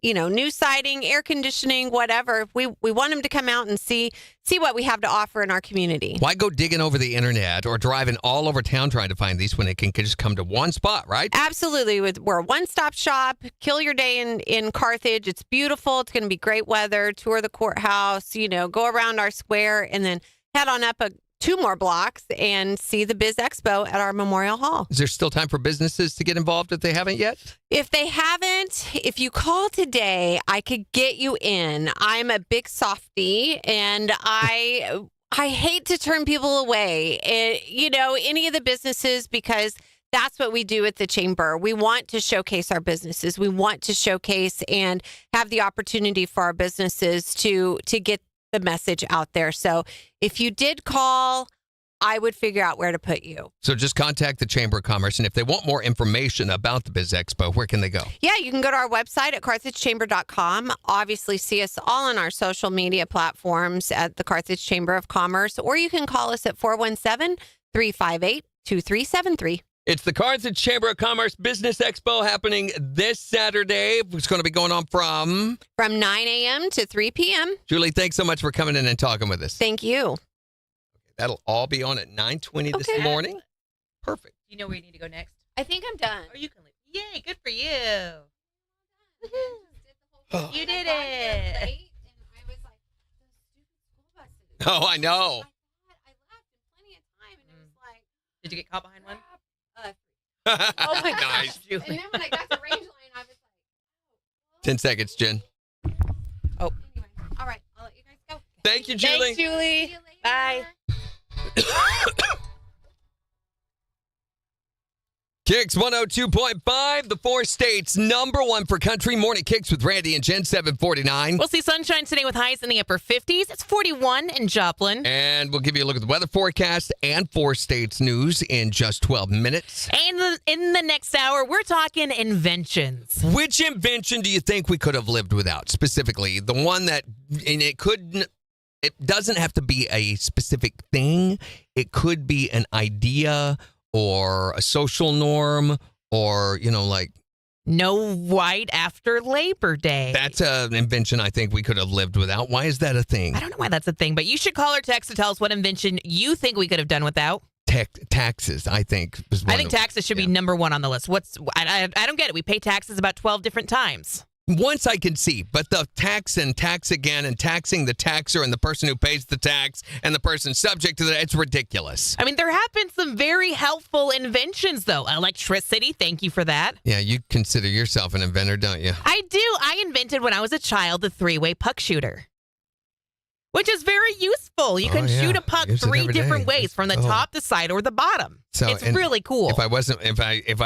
Speaker 8: new siding, air conditioning, whatever, we want them to come out and see what we have to offer in our community.
Speaker 3: Why go digging over the internet or driving all over town trying to find these when it can just come to one spot, right?
Speaker 8: Absolutely. We're a one-stop shop. Kill your day in Carthage. It's beautiful. It's going to be great weather. Tour the courthouse, go around our square, and then head on up 2 more blocks and see the Biz Expo at our Memorial Hall.
Speaker 3: Is there still time for businesses to get involved if they haven't yet?
Speaker 8: If they haven't, if you call today, I could get you in. I'm a big softie, and I hate to turn people away. Any of the businesses, because that's what we do at the chamber. We want to showcase our businesses. We want to showcase and have the opportunity for our businesses to get the message out there. So if you did call, I would figure out where to put you.
Speaker 3: So just contact the Chamber of Commerce. And if they want more information about the Biz Expo, where can they go?
Speaker 8: Yeah, you can go to our website at carthagechamber.com. Obviously, see us all on our social media platforms at the Carthage Chamber of Commerce, or you can call us at 417-358-2373.
Speaker 3: It's the Carthage Chamber of Commerce Business Expo happening this Saturday. It's going to be going on from
Speaker 8: 9 a.m. to 3 p.m.
Speaker 3: Julie, thanks so much for coming in and talking with us.
Speaker 8: Thank you.
Speaker 3: That'll all be on at 9:20 this morning. Perfect.
Speaker 2: Do you know where you need to go next?
Speaker 8: I think I'm done.
Speaker 2: Or you can leave. Yay, good for you. You did it.
Speaker 3: Oh, I know.
Speaker 2: Did you get caught behind one?
Speaker 3: Oh
Speaker 8: my
Speaker 3: gosh.
Speaker 8: And then when I got to Range Line, I was like,
Speaker 3: 10 seconds, Jen.
Speaker 2: Oh.
Speaker 8: Anyway, all right. I'll let you guys go.
Speaker 3: Thank you, Julie.
Speaker 2: Thanks, Julie.
Speaker 8: See you later.
Speaker 2: Bye.
Speaker 3: KIX 102.5, the 4 states #1 for country. Morning KIX with Randy and Jen, 749.
Speaker 2: We'll see sunshine today with highs in the upper 50s. It's 41 in Joplin.
Speaker 3: And we'll give you a look at the weather forecast and 4 states news in just 12 minutes.
Speaker 2: And in the next hour, we're talking inventions.
Speaker 3: Which invention do you think we could have lived without? Specifically, the one that, and it doesn't have to be a specific thing. It could be an idea or a social norm or,
Speaker 2: No white after Labor Day.
Speaker 3: That's an invention I think we could have lived without. Why is that a thing?
Speaker 2: I don't know why that's a thing, but you should call or text to tell us what invention you think we could have done without.
Speaker 3: Taxes, I think.
Speaker 2: I think taxes should be #1 on the list. I don't get it. We pay taxes about 12 different times.
Speaker 3: Once I can see, but the tax and tax again and taxing the taxer and the person who pays the tax and the person subject to that, it's ridiculous.
Speaker 2: I mean, there have been some very helpful inventions, though. Electricity, thank you for that.
Speaker 3: Yeah, you consider yourself an inventor, don't you?
Speaker 2: I do. I invented when I was a child the 3-way puck shooter, which is very useful. You can shoot a puck 3 different ways, from the top, the side, or the bottom. So it's really cool.
Speaker 3: If I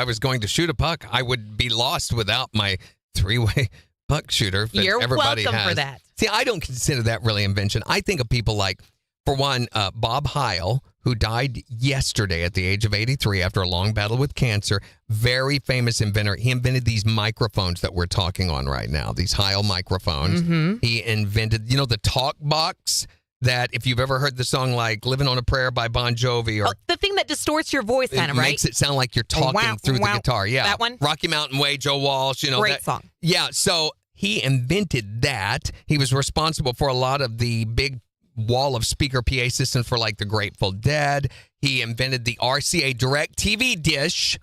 Speaker 3: was going to shoot a puck, I would be lost without my 3-way puck shooter.
Speaker 2: You're
Speaker 3: everybody
Speaker 2: welcome
Speaker 3: has.
Speaker 2: for that.
Speaker 3: See, I don't consider that really invention. I think of people like, for one, Bob Heil, who died yesterday at the age of 83 after a long battle with cancer. Very famous inventor. He invented these microphones that we're talking on right now, these Heil microphones.
Speaker 2: Mm-hmm.
Speaker 3: He invented, the talk box that, if you've ever heard the song like Living on a Prayer by Bon Jovi, or
Speaker 2: the thing that distorts your voice, kind of, right?
Speaker 3: Makes it sound like you're talking through the guitar. Yeah.
Speaker 2: That one?
Speaker 3: Rocky Mountain Way, Joe Walsh,
Speaker 2: Great song.
Speaker 3: Yeah, so he invented that. He was responsible for a lot of the big wall of speaker PA systems for like the Grateful Dead. He invented the RCA Direct TV dish.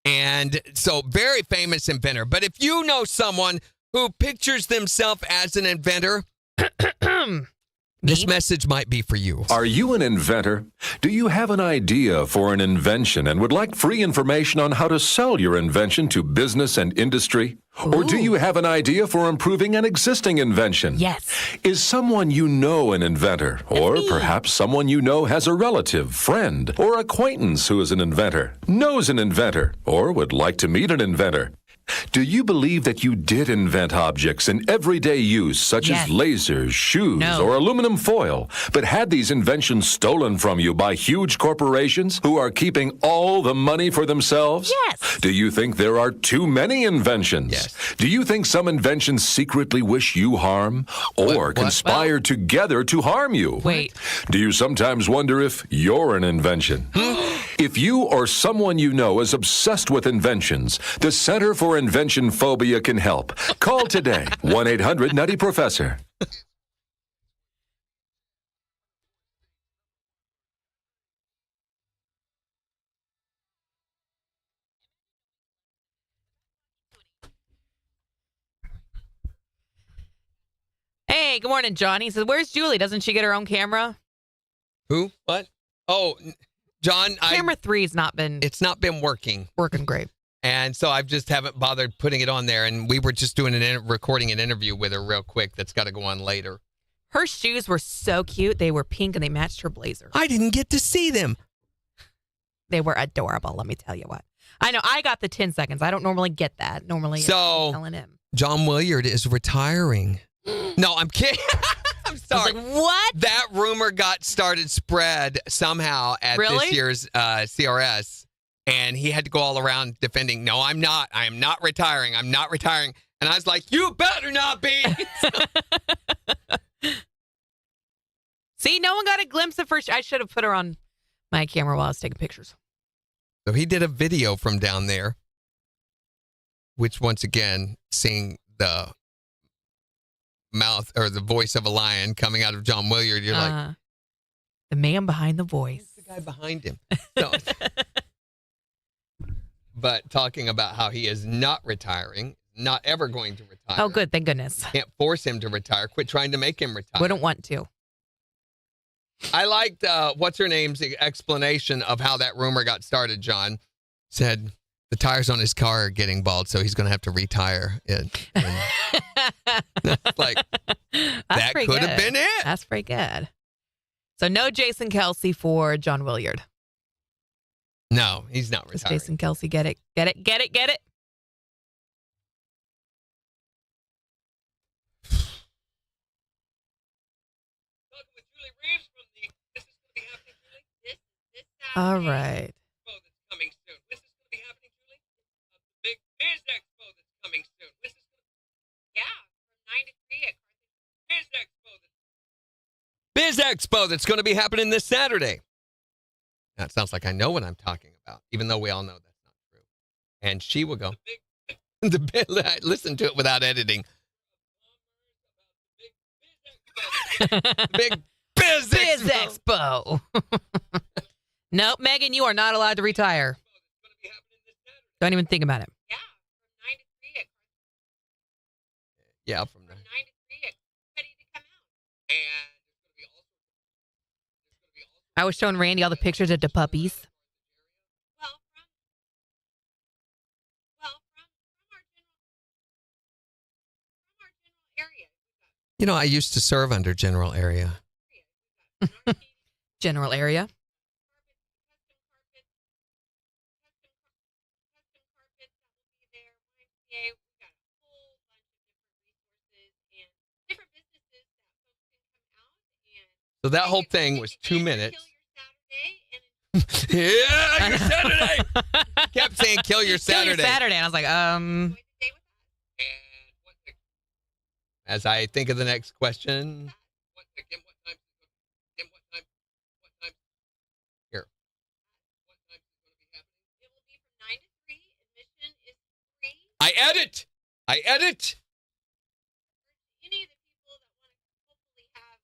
Speaker 3: And so very famous inventor. But if you know someone who pictures themselves as an inventor, this message might be for you.
Speaker 9: Are you an inventor? Do you have an idea for an invention and would like free information on how to sell your invention to business and industry? Or do you have an idea for improving an existing invention?
Speaker 2: Yes.
Speaker 9: Is someone you know an inventor? Or perhaps someone you know has a relative, friend, or acquaintance who is an inventor, knows an inventor, or would like to meet an inventor? Do you believe that you did invent objects in everyday use, such as lasers, shoes, or aluminum foil, but had these inventions stolen from you by huge corporations who are keeping all the money for themselves?
Speaker 2: Yes.
Speaker 9: Do you think there are too many inventions?
Speaker 3: Yes.
Speaker 9: Do you think some inventions secretly wish you harm or conspire together to harm you?
Speaker 2: Wait.
Speaker 9: Do you sometimes wonder if you're an invention? If you or someone you know is obsessed with inventions, the Center for Invention Phobia can help. Call today, 1-800-NUTTY-PROFESSOR.
Speaker 2: Hey, good morning, Johnny. He says, where's Julie? Doesn't she get her own camera?
Speaker 3: Who? What? Oh, John,
Speaker 2: Camera 3's not been
Speaker 3: it's not been working.
Speaker 2: great.
Speaker 3: And so I just haven't bothered putting it on there. And we were just doing recording an interview with her real quick. That's got to go on later.
Speaker 2: Her shoes were so cute. They were pink and they matched her blazer.
Speaker 3: I didn't get to see them.
Speaker 2: They were adorable, let me tell you what. I know, I got the 10 seconds. I don't normally get that. Normally,
Speaker 3: So-
Speaker 2: I'm telling him.
Speaker 3: John Williard is retiring. No, I'm kidding. I'm sorry.
Speaker 2: I was like, what?
Speaker 3: That rumor got spread somehow at
Speaker 2: Really?
Speaker 3: this year's CRS. And he had to go all around defending, no, I'm not. I am not retiring. I'm not retiring. And I was like, you better not be.
Speaker 2: See, no one got a glimpse of her. I should have put her on my camera while I was taking pictures.
Speaker 3: So he did a video from down there, which once again, seeing the mouth or the voice of a lion coming out of John Williard, you're like,
Speaker 2: the man behind the voice.
Speaker 3: who's the guy behind him? No. But talking about how he is not retiring, not ever going to retire.
Speaker 2: Oh, good. Thank goodness.
Speaker 3: Can't force him to retire. Quit trying to make him retire.
Speaker 2: Wouldn't want to.
Speaker 3: I liked what's her name's explanation of how that rumor got started. John said the tires on his car are getting bald, so he's going to have to retire. Like that could have been it.
Speaker 2: That's pretty good. So no Jason Kelsey for John Williard.
Speaker 3: No, he's not
Speaker 2: Does
Speaker 3: retiring.
Speaker 2: Jason Kelsey get it? Get it? Get it? Get it? All right.
Speaker 3: Coming soon. This is going to be happening, Julie. The big Biz Expo that's coming soon. This is from 9 to 3 at Biz Expo that's going to be happening this Saturday. Now, it sounds like I know what I'm talking about, even though we all know that's not true. And she will go. Listen to it without editing. Big Biz
Speaker 2: Biz
Speaker 3: Expo.
Speaker 2: Expo. Nope, Megan, you are not allowed to retire. Don't even think about it.
Speaker 3: Yeah, from 9 to 3. It's ready to come out. And
Speaker 2: I was showing Randy all the pictures of the puppies.
Speaker 5: Well, from our general area.
Speaker 3: you know, I used to serve under General Area.
Speaker 2: General area.
Speaker 3: So that whole thing was 2 minutes. Yeah, your Saturday. Kept saying kill your Saturday.
Speaker 2: Kill your Saturday. And I was like,
Speaker 3: As I think of the next question. Here. I edit.
Speaker 5: Any of the people that want to hopefully have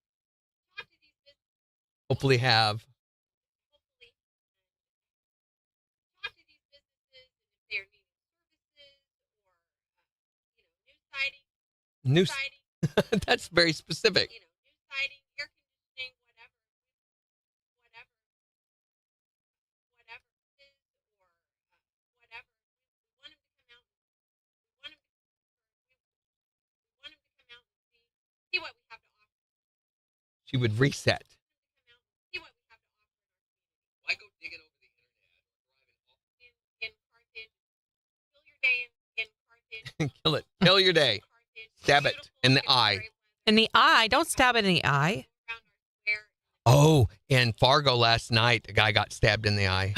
Speaker 5: talk to
Speaker 3: hopefully have.
Speaker 8: Talk to these businesses and if they're needing services or
Speaker 3: New.
Speaker 8: siding,
Speaker 3: That's very specific.
Speaker 8: new siding, air conditioning, whatever it is, or whatever. We want them to come out. We want them to come out and see what we have to offer.
Speaker 3: She would reset.
Speaker 8: Come out and see what we have to offer
Speaker 3: Why go digging over the
Speaker 8: in Carthage. Fill your day in Carthage.
Speaker 3: internet? Kill it. Kill your day. Stab it in the eye.
Speaker 2: In the eye. Don't stab it in the eye.
Speaker 3: Oh, in Fargo last night, a guy got stabbed in the eye.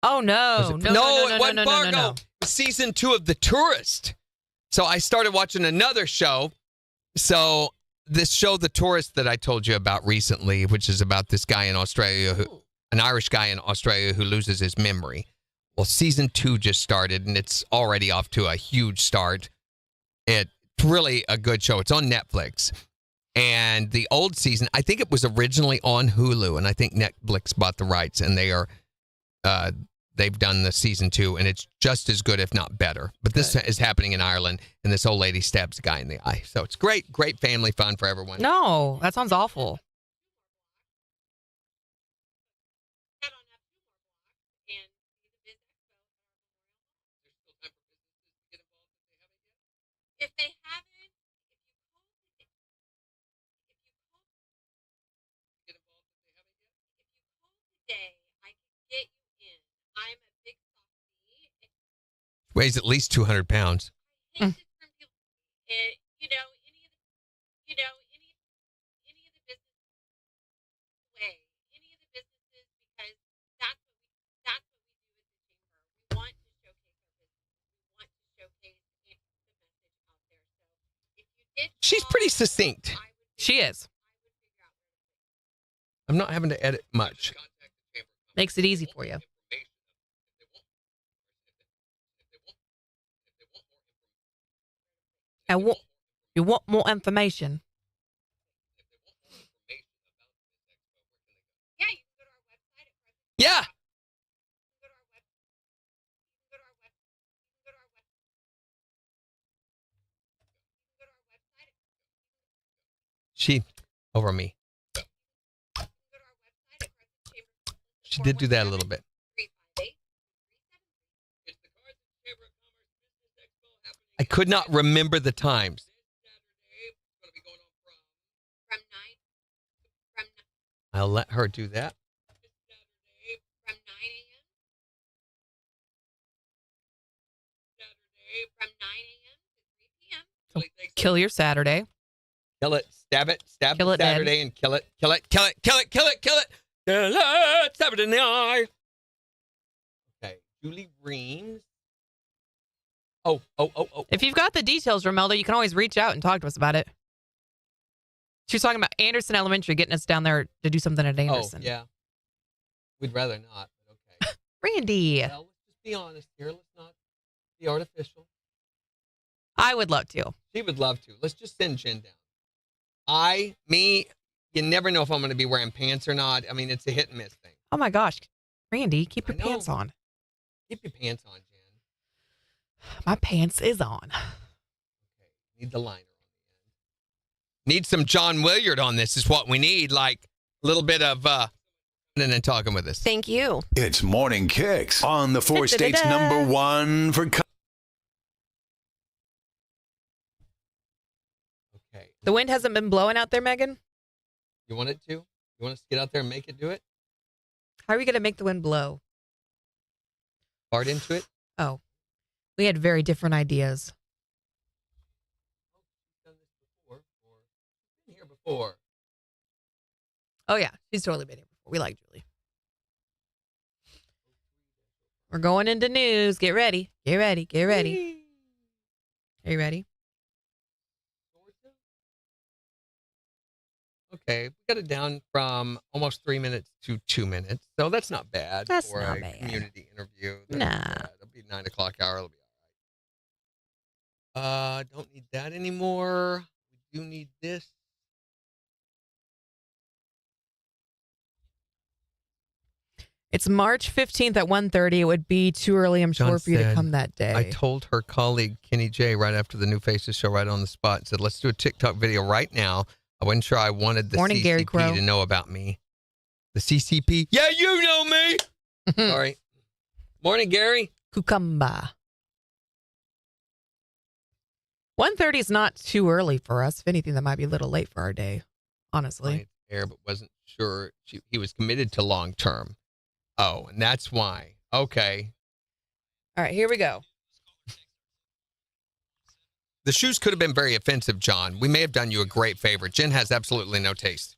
Speaker 2: Oh no. No,
Speaker 3: it wasn't Fargo. It was season 2 of The Tourist. So I started watching another show. So this show, The Tourist, that I told you about recently, which is about this guy in Australia, an Irish guy in Australia who loses his memory. Well, season 2 just started, and it's already off to a huge start. It's really a good show. It's on Netflix. And the old season, I think it was originally on Hulu, and I think Netflix bought the rights, and they've done the season 2, and it's just as good, if not better. But this is happening in Ireland, and this old lady stabs a guy in the eye. So it's great family fun for everyone.
Speaker 2: No, that sounds awful.
Speaker 8: Head on up 2 more blocks and see the Biz Expo at our Memorial Hall. If they haven't, if you call today, I can get you in. I'm a big softie.
Speaker 3: Weighs at least 200 pounds.
Speaker 8: I hate to turn people, any of the business away, any of the businesses, because that's what we do as a chamber. We want to showcase our business. We want to showcase the message out there. So if you did,
Speaker 3: She's pretty succinct.
Speaker 2: She is.
Speaker 3: I'm not having to edit much.
Speaker 2: Makes it easy for you. You want more information?
Speaker 8: Yeah, you can go to our website at present.
Speaker 3: Yeah.
Speaker 8: You can go to our website. You can go to our website. You can go to our website. You can go to our website.
Speaker 3: She over me.
Speaker 8: You can go to our website at present chamber.
Speaker 3: She did do that a little bit.
Speaker 8: 358.
Speaker 3: I could not remember the times.
Speaker 8: From 9
Speaker 3: I'll let her do that.
Speaker 8: from 9 a.m. From 9 a.m. to 3 p.m.
Speaker 2: Kill your Saturday.
Speaker 3: Kill it. Stab it. Stab
Speaker 2: Kill
Speaker 3: it
Speaker 2: it dead.
Speaker 3: Saturday and kill it. Kill it. Kill it. Kill it. Kill it. Kill it. Kill it. Stab it in the eye. Okay. Julie Reams. Oh.
Speaker 2: If you've got the details, Romelda, you can always reach out and talk to us about it. She was talking about Anderson Elementary getting us down there to do something at Anderson.
Speaker 3: Oh, yeah. We'd rather not, but okay.
Speaker 2: Randy,
Speaker 3: Well, let's just be honest here. Let's not be artificial.
Speaker 2: I would love to.
Speaker 3: She would love to. Let's just send Jen down. You never know if I'm going to be wearing pants or not. I mean, it's a hit and miss thing.
Speaker 2: Oh my gosh. Randy, keep your
Speaker 3: I know.
Speaker 2: pants on.
Speaker 3: Keep your pants on, Jen.
Speaker 2: My pants is on.
Speaker 3: Okay. Need the liner on the end. Need some John Williard on this is what we need. Like a little bit of and then talking with us.
Speaker 8: Thank you.
Speaker 6: It's Morning Kicks on the 4 states #1 for
Speaker 3: Okay.
Speaker 2: The wind hasn't been blowing out there, Megan?
Speaker 3: You want it to? You want us to get out there and make it do it?
Speaker 2: How are we going to make the wind blow?
Speaker 3: Fart into it?
Speaker 2: Oh, we had very different ideas.
Speaker 3: She's done this before. She's been here before.
Speaker 2: Oh, yeah. She's totally been here before. We like Julie. We're going into news. Get ready. Get ready. Get ready. Are you ready?
Speaker 3: Okay, we got it down from almost 3 minutes to 2 minutes, so that's not bad
Speaker 2: That's
Speaker 3: for
Speaker 2: not
Speaker 3: a
Speaker 2: bad.
Speaker 3: community interview. That's
Speaker 2: Nah.
Speaker 3: not bad. It'll be 9 o'clock hour. It'll be all right. Don't need that anymore. We do need this.
Speaker 2: It's March 15th at 1:30. It would be too early, I'm
Speaker 3: John
Speaker 2: sure, for you to
Speaker 3: said,
Speaker 2: come that day.
Speaker 3: I told her colleague Kenny J right after the New Faces show, right on the spot, and said, let's do a TikTok video right now. I wasn't sure I wanted the
Speaker 2: Morning, Gary
Speaker 3: CCP
Speaker 2: Crow.
Speaker 3: to know about me. The CCP? Yeah, you know me. Sorry. Morning, Gary.
Speaker 2: Cucumba. 1:30 is not too early for us. If anything, that might be a little late for our day, honestly.
Speaker 3: Right there, but wasn't sure he was committed to long term. Oh, and that's why. Okay.
Speaker 2: All right, here we go.
Speaker 3: The shoes could have been very offensive, John. We may have done you a great favor. Jen has absolutely no taste.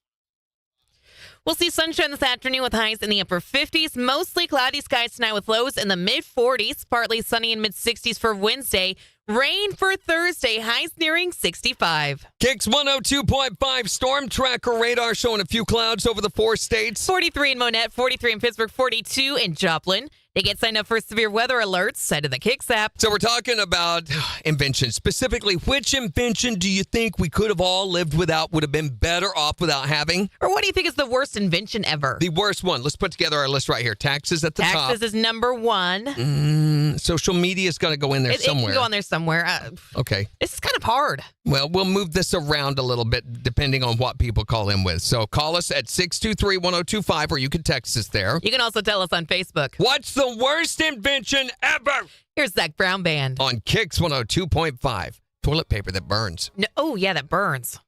Speaker 2: We'll see sunshine this afternoon with highs in the upper 50s. Mostly cloudy skies tonight with lows in the mid 40s. Partly sunny and mid 60s for Wednesday. Rain for Thursday. Highs nearing 65.
Speaker 3: KIX 102.5 storm tracker radar showing a few clouds over the 4 states.
Speaker 2: 43 in Monette, 43 in Pittsburgh, 42 in Joplin. They get signed up for severe weather alerts. Side of the KIX app.
Speaker 3: So we're talking about inventions. Specifically, which invention do you think we could have all lived without, would have been better off without having?
Speaker 2: Or what do you think is the worst invention ever?
Speaker 3: The worst one. Let's put together our list right here. Taxes at the top.
Speaker 2: Taxes is number one.
Speaker 3: Social media is going to go in there
Speaker 2: It
Speaker 3: somewhere.
Speaker 2: can go on there somewhere.
Speaker 3: Okay.
Speaker 2: This is kind of hard.
Speaker 3: Well, we'll move this around a little bit depending on what people call in with. So call us at 623-1025 or you can text us there.
Speaker 2: You can also tell us on Facebook.
Speaker 3: What's the worst invention ever?
Speaker 2: Here's Zach Brown Band.
Speaker 3: On KIX 102.5. Toilet paper that burns.
Speaker 2: No, oh, yeah, that burns.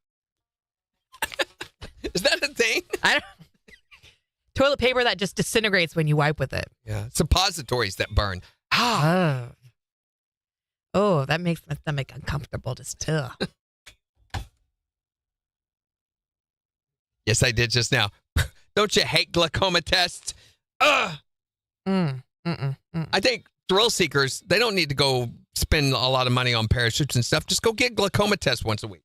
Speaker 3: Is that a thing?
Speaker 2: I don't. Toilet paper that just disintegrates when you wipe with it.
Speaker 3: Yeah. Suppositories that burn.
Speaker 2: Oh, that makes my stomach uncomfortable just too.
Speaker 3: Yes, I did just now. Don't you hate glaucoma tests? Ugh. I think thrill seekers, they don't need to go spend a lot of money on parachutes and stuff. Just go get glaucoma tests once a week.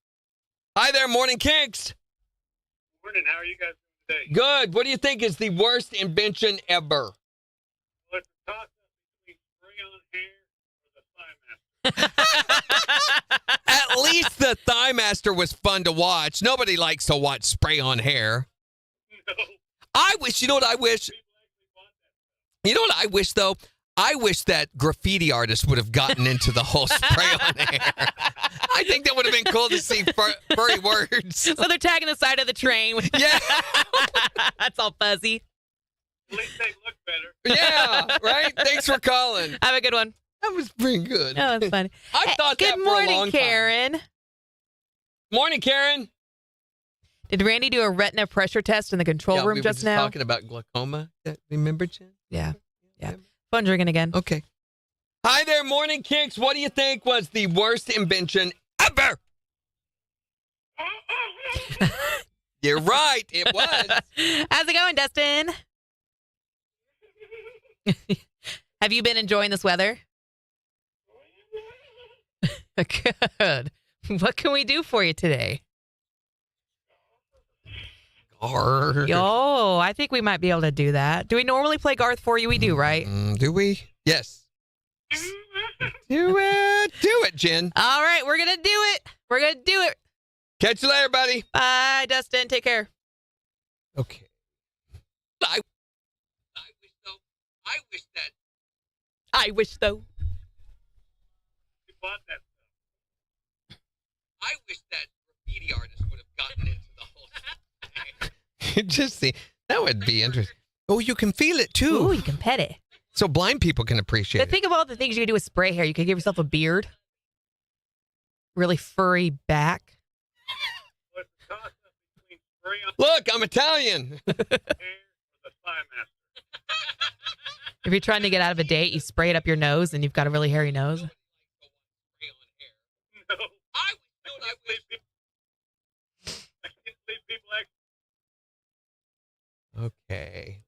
Speaker 3: Hi there, Morning KIX.
Speaker 5: Morning. How are you guys doing today?
Speaker 3: Good. What do you think is the worst invention ever?
Speaker 5: Well, it's a toss-up between spray on hair or the Thigh Master.
Speaker 3: At least the Thigh Master was fun to watch. Nobody likes to watch spray on hair.
Speaker 5: No.
Speaker 3: I wish, you know what I wish? You know what I wish, though? I wish that graffiti artists would have gotten into the whole spray on hair. I think that would have been cool to see furry words.
Speaker 2: So they're tagging the side of the train.
Speaker 3: Yeah.
Speaker 2: That's all fuzzy.
Speaker 5: At least they look better.
Speaker 3: Yeah, right? Thanks for calling.
Speaker 2: Have a good one.
Speaker 3: That was pretty good.
Speaker 2: Oh, that's funny.
Speaker 3: I thought
Speaker 2: Good
Speaker 3: that for
Speaker 2: morning,
Speaker 3: a long
Speaker 2: Karen.
Speaker 3: time. Morning, Karen.
Speaker 2: Did Randy do a retina pressure test in the control room
Speaker 3: we were
Speaker 2: just now?
Speaker 3: talking about glaucoma. Remember, Jen?
Speaker 2: Yeah. Fun drinking again.
Speaker 3: Okay. Hi there, Morning KIX. What do you think was the worst invention ever? You're right. It was.
Speaker 2: How's it going, Dustin? Have you been enjoying this weather? Good. What can we do for you today? Yo, I think we might be able to do that. Do we normally play Garth for you? We do, right?
Speaker 3: Do we? Yes. Do it. Do it, Jen.
Speaker 2: All right, we're going to do it. We're going to do it.
Speaker 3: Catch you later, buddy.
Speaker 2: Bye, Dustin. Take care.
Speaker 3: Okay. I wish, though.
Speaker 5: You bought that stuff.
Speaker 3: I wish that graffiti artist would have gotten into the whole thing. Just see, that would be interesting. Oh, you can feel it too.
Speaker 2: Ooh, you can pet it.
Speaker 3: So blind people can appreciate
Speaker 2: But
Speaker 3: it.
Speaker 2: think of all the things you can do with spray hair. You could give yourself a beard. Really furry back.
Speaker 5: Well, it's a toss-up between spray on
Speaker 3: Look, I'm Italian.
Speaker 5: hair or the Thigh Master.
Speaker 2: If you're trying to get out of a date, you spray it up your nose and you've got a really hairy nose.
Speaker 5: No. I can't believe people act.
Speaker 3: Okay,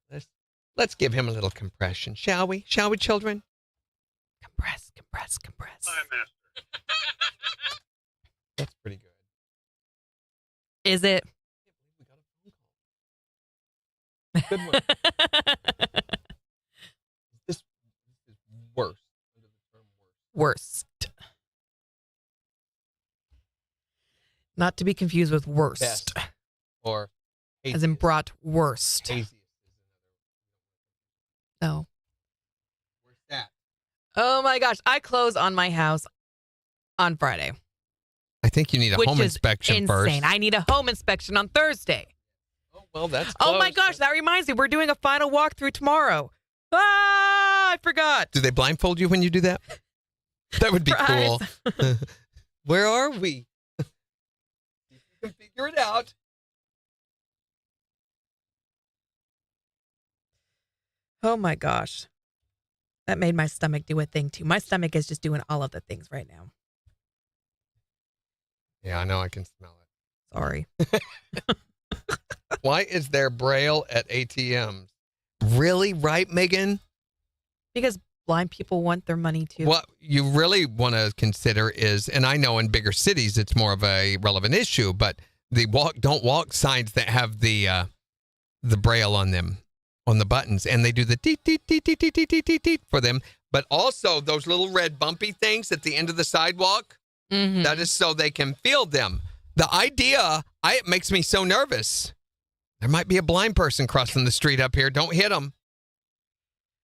Speaker 3: let's give him a little compression, shall we? Shall we, children?
Speaker 2: Compress, compress, compress.
Speaker 5: Thigh Master.
Speaker 3: That's pretty good.
Speaker 2: Is it?
Speaker 3: Good one. This is worse. Under the term worse.
Speaker 2: Worst. Not to be confused with worst.
Speaker 3: Best. Or
Speaker 2: As in brought worst.
Speaker 3: haziest.
Speaker 2: No.
Speaker 3: Where's that?
Speaker 2: Oh my gosh. I close on my house on Friday.
Speaker 3: I think you need a
Speaker 2: which
Speaker 3: home
Speaker 2: is
Speaker 3: inspection
Speaker 2: insane.
Speaker 3: first.
Speaker 2: I need a home inspection on Thursday.
Speaker 3: Oh, well, that's
Speaker 2: Oh my
Speaker 3: close.
Speaker 2: gosh, that reminds me. We're doing a final walkthrough tomorrow. Ah, I forgot.
Speaker 3: Do they blindfold you when you do that? That would be cool.
Speaker 2: Surprise.
Speaker 3: Where are we? You can figure it out.
Speaker 2: Oh my gosh. That made my stomach do a thing too. My stomach is just doing all of the things right now.
Speaker 3: Yeah, I know. I can smell it.
Speaker 2: Sorry.
Speaker 3: Why is there Braille at ATMs? Really, right, Megan?
Speaker 2: Because blind people want their money too.
Speaker 3: What you really want to consider is, and I know in bigger cities it's more of a relevant issue, but the don't walk signs that have the Braille on them, on the buttons, and they do the teet, teet, teet, teet, teet, teet, teet, teet, teet for them, but also those little red bumpy things at the end of the sidewalk, that is so they can feel them. The idea, it makes me so nervous. There might be a blind person crossing the street up here. Don't hit them.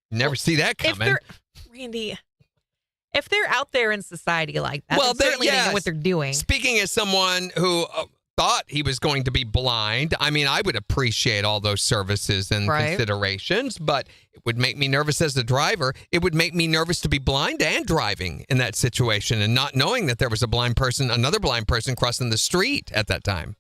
Speaker 3: Never see that coming.
Speaker 2: Randy, if they're out there in society like that,
Speaker 3: Well,
Speaker 2: then certainly they know what they're doing.
Speaker 3: Speaking as someone who thought he was going to be blind, I mean, I would appreciate all those services and considerations, but it would make me nervous as a driver. It would make me nervous to be blind and driving in that situation and not knowing that there was another blind person crossing the street at that time.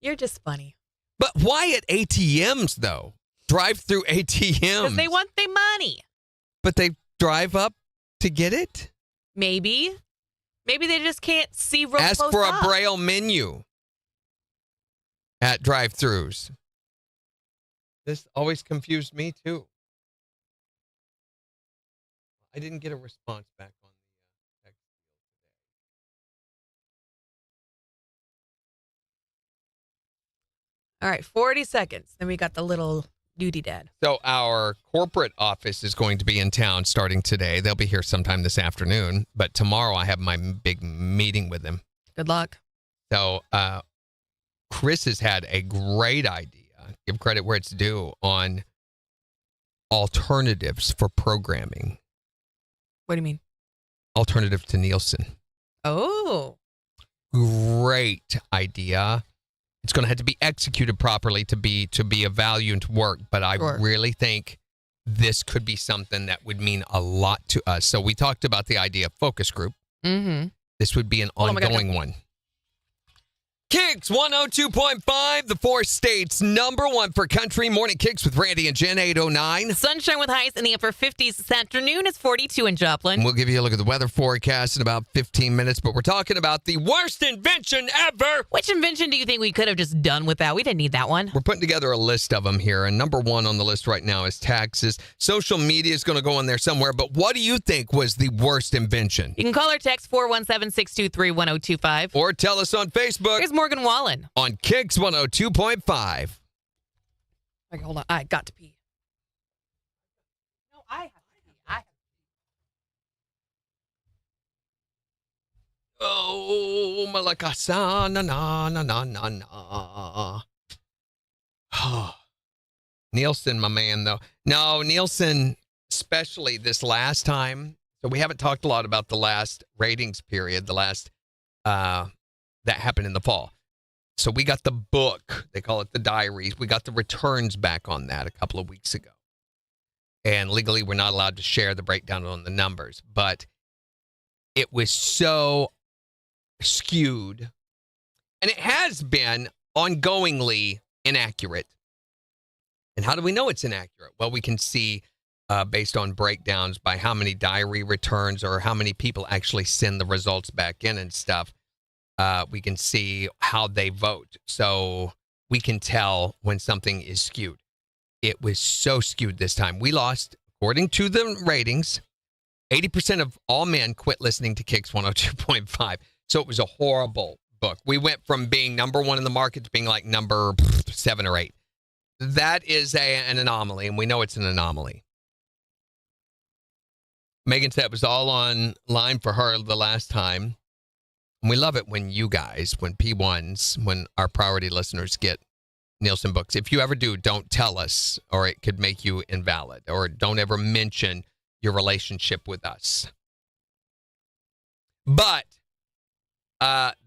Speaker 2: You're just funny.
Speaker 3: But why at ATMs, though? Drive-through ATMs.
Speaker 2: Because they want their money.
Speaker 3: But they drive up to get it?
Speaker 2: Maybe. Maybe they just can't see real
Speaker 3: Ask
Speaker 2: close
Speaker 3: for
Speaker 2: up.
Speaker 3: a Braille menu at drive-thrus. This always confused me, too. I didn't get a response back on the text
Speaker 2: All right, 40 seconds. Then we got the little duty dad.
Speaker 3: So our corporate office is going to be in town starting today. They'll be here sometime this afternoon. But tomorrow I have my big meeting with them.
Speaker 2: Good luck.
Speaker 3: So Chris has had a great idea, give credit where it's due, on alternatives for programming.
Speaker 2: What do you mean?
Speaker 3: Alternative to Nielsen.
Speaker 2: Oh.
Speaker 3: Great idea. It's going to have to be executed properly to be of value and to work. But I really think this could be something that would mean a lot to us. So we talked about the idea of focus group.
Speaker 2: Mm-hmm.
Speaker 3: This would be an ongoing one. KIX 102.5, the 4 states #1 for country. Morning KIX with Randy and Jen, 809.
Speaker 2: Sunshine with highs in the upper 50s this afternoon. It's 42 in Joplin.
Speaker 3: And we'll give you a look at the weather forecast in about 15 minutes, but we're talking about the worst invention ever.
Speaker 2: Which invention do you think we could have just done without? We didn't need that one.
Speaker 3: We're putting together a list of them here, and #1 on the list right now is taxes. Social media is going to go on there somewhere, but what do you think was the worst invention?
Speaker 2: You can call or text 417-623-1025.
Speaker 3: Or tell us on Facebook.
Speaker 2: Here's Morgan Wallen.
Speaker 3: On KIX 102.5.
Speaker 2: Okay, hold on. I got to pee. No, I have to pee.
Speaker 3: Oh, malakasa, na na na na na na. Nielsen, my man, though. No, Nielsen, especially this last time. So we haven't talked a lot about the last ratings period, the last that happened in the fall. So we got the book. They call it the diaries. We got the returns back on that a couple of weeks ago. And legally, we're not allowed to share the breakdown on the numbers. But it was so skewed. And it has been ongoingly inaccurate. And how do we know it's inaccurate? Well, we can see based on breakdowns by how many diary returns or how many people actually send the results back in and stuff. We can see how they vote. So we can tell when something is skewed. It was so skewed this time. We lost, according to the ratings, 80% of all men quit listening to KIX 102.5. So it was a horrible book. We went from being #1 in the market to being like number 7 or 8. That is an anomaly, and we know it's an anomaly. Megan said it was all online for her the last time. And we love it when you guys, when P1s, when our priority listeners get Nielsen books. If you ever do, don't tell us, or it could make you invalid, or don't ever mention your relationship with us. But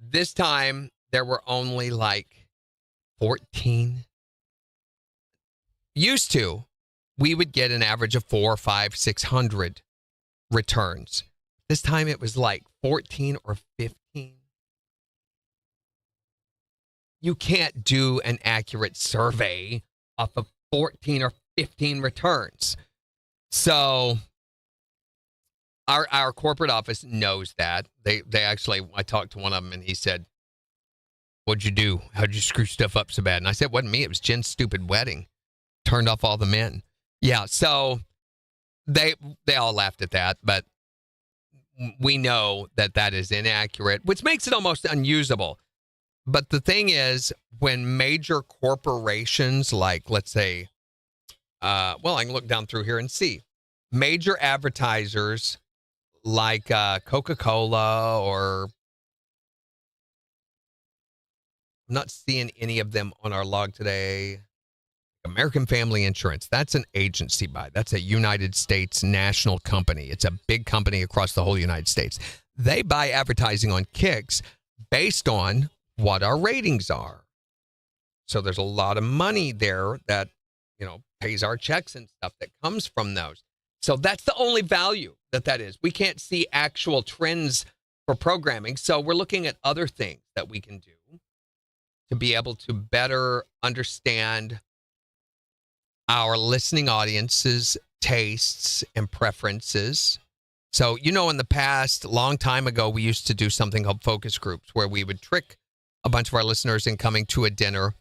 Speaker 3: this time, there were only like 14. Used to, we would get an average of 400, 500, 600 returns. This time, it was like 14 or 15. You can't do an accurate survey off of 14 or 15 returns. So our corporate office knows that. They actually, I talked to one of them and he said, "What'd you do? How'd you screw stuff up so bad?" And I said, "It wasn't me. It was Jen's stupid wedding. Turned off all the men." Yeah, so they all laughed at that, but we know that that is inaccurate, which makes it almost unusable. But the thing is, when major corporations like, let's say, I can look down through here and see, major advertisers like Coca-Cola, or I'm not seeing any of them on our log today. American Family Insurance, that's an agency buy. That's a United States national company. It's a big company across the whole United States. They buy advertising on KIX based on what our ratings are. So there's a lot of money there that, pays our checks and stuff that comes from those. So that's the only value that is. We can't see actual trends for programming. So we're looking at other things that we can do to be able to better understand our listening audience's tastes and preferences. So, in the past, a long time ago, we used to do something called focus groups, where we would trick a bunch of our listeners in coming to a dinner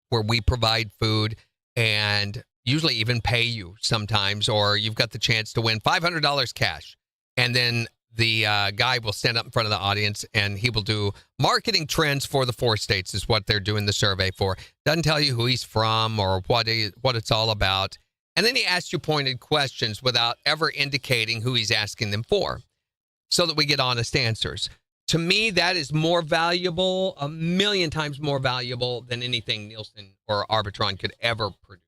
Speaker 3: where we provide food and usually even pay you sometimes, or you've got the chance to win $500 cash. And then the guy will stand up in front of the audience and he will do marketing trends for the 4 states is what they're doing the survey for. Doesn't tell you who he's from or what it's all about. And then he asks you pointed questions without ever indicating who he's asking them for, so that we get honest answers. To me, that is more valuable, a million times more valuable than anything Nielsen or Arbitron could ever produce.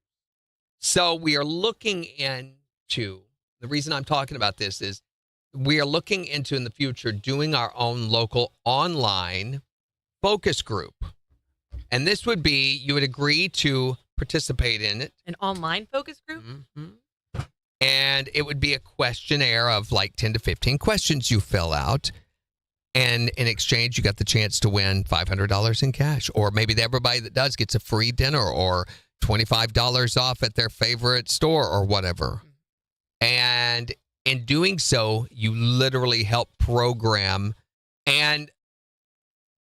Speaker 3: So we are looking into, the reason I'm talking about this is we are looking into in the future doing our own local online focus group. And this would be, you would agree to participate in it.
Speaker 2: An online focus group?
Speaker 3: Mm-hmm. And it would be a questionnaire of like 10 to 15 questions you fill out. And in exchange, you got the chance to win $500 in cash. Or maybe everybody that does gets a free dinner or $25 off at their favorite store or whatever. And in doing so, you literally help program, and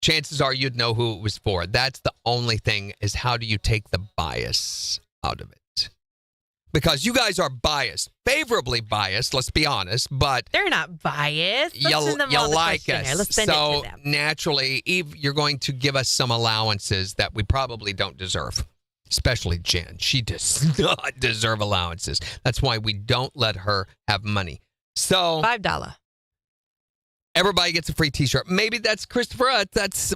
Speaker 3: chances are you'd know who it was for. That's the only thing, is how do you take the bias out of it? Because you guys are biased, favorably biased, let's be honest, but
Speaker 2: they're not biased.
Speaker 3: You like us.
Speaker 2: Let's send it to them.
Speaker 3: Naturally, Eve, you're going to give us some allowances that we probably don't deserve, especially Jen. She does not deserve allowances. That's why we don't let her have money. So
Speaker 2: $5.
Speaker 3: Everybody gets a free T-shirt. Maybe that's Christopher.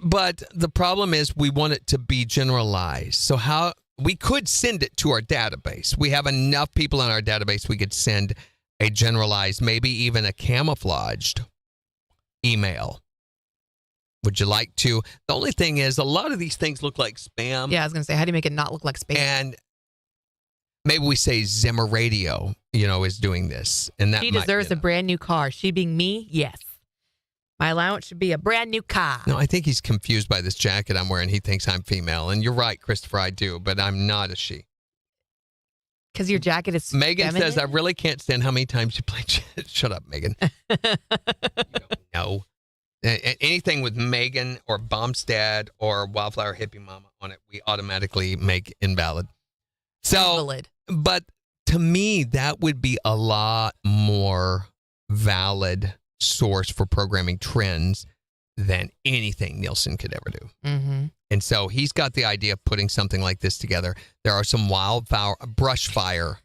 Speaker 3: But the problem is we want it to be generalized. So how we could send it to our database. We have enough people in our database. We could send a generalized, maybe even a camouflaged email. Would you like to? The only thing is, a lot of these things look like spam.
Speaker 2: Yeah, I was going to say, how do you make it not look like spam?
Speaker 3: And maybe we say Zimmer Radio, is doing this, and that
Speaker 2: she deserves a brand new car. She being me, yes. My allowance should be a brand new car.
Speaker 3: No, I think he's confused by this jacket I'm wearing. He thinks I'm female. And you're right, Christopher, I do, but I'm not a she.
Speaker 2: Because your jacket is
Speaker 3: Megan
Speaker 2: feminine?
Speaker 3: says, I really can't stand how many times you play. Shut up, Megan. You don't know. Anything with Megan or Bombstead or Wildflower Hippie Mama on it, we automatically make invalid.
Speaker 2: Invalid.
Speaker 3: But to me, that would be a lot more valid source for programming trends than anything Nielsen could ever do.
Speaker 2: Mm-hmm.
Speaker 3: And so he's got the idea of putting something like this together. There are some brush fire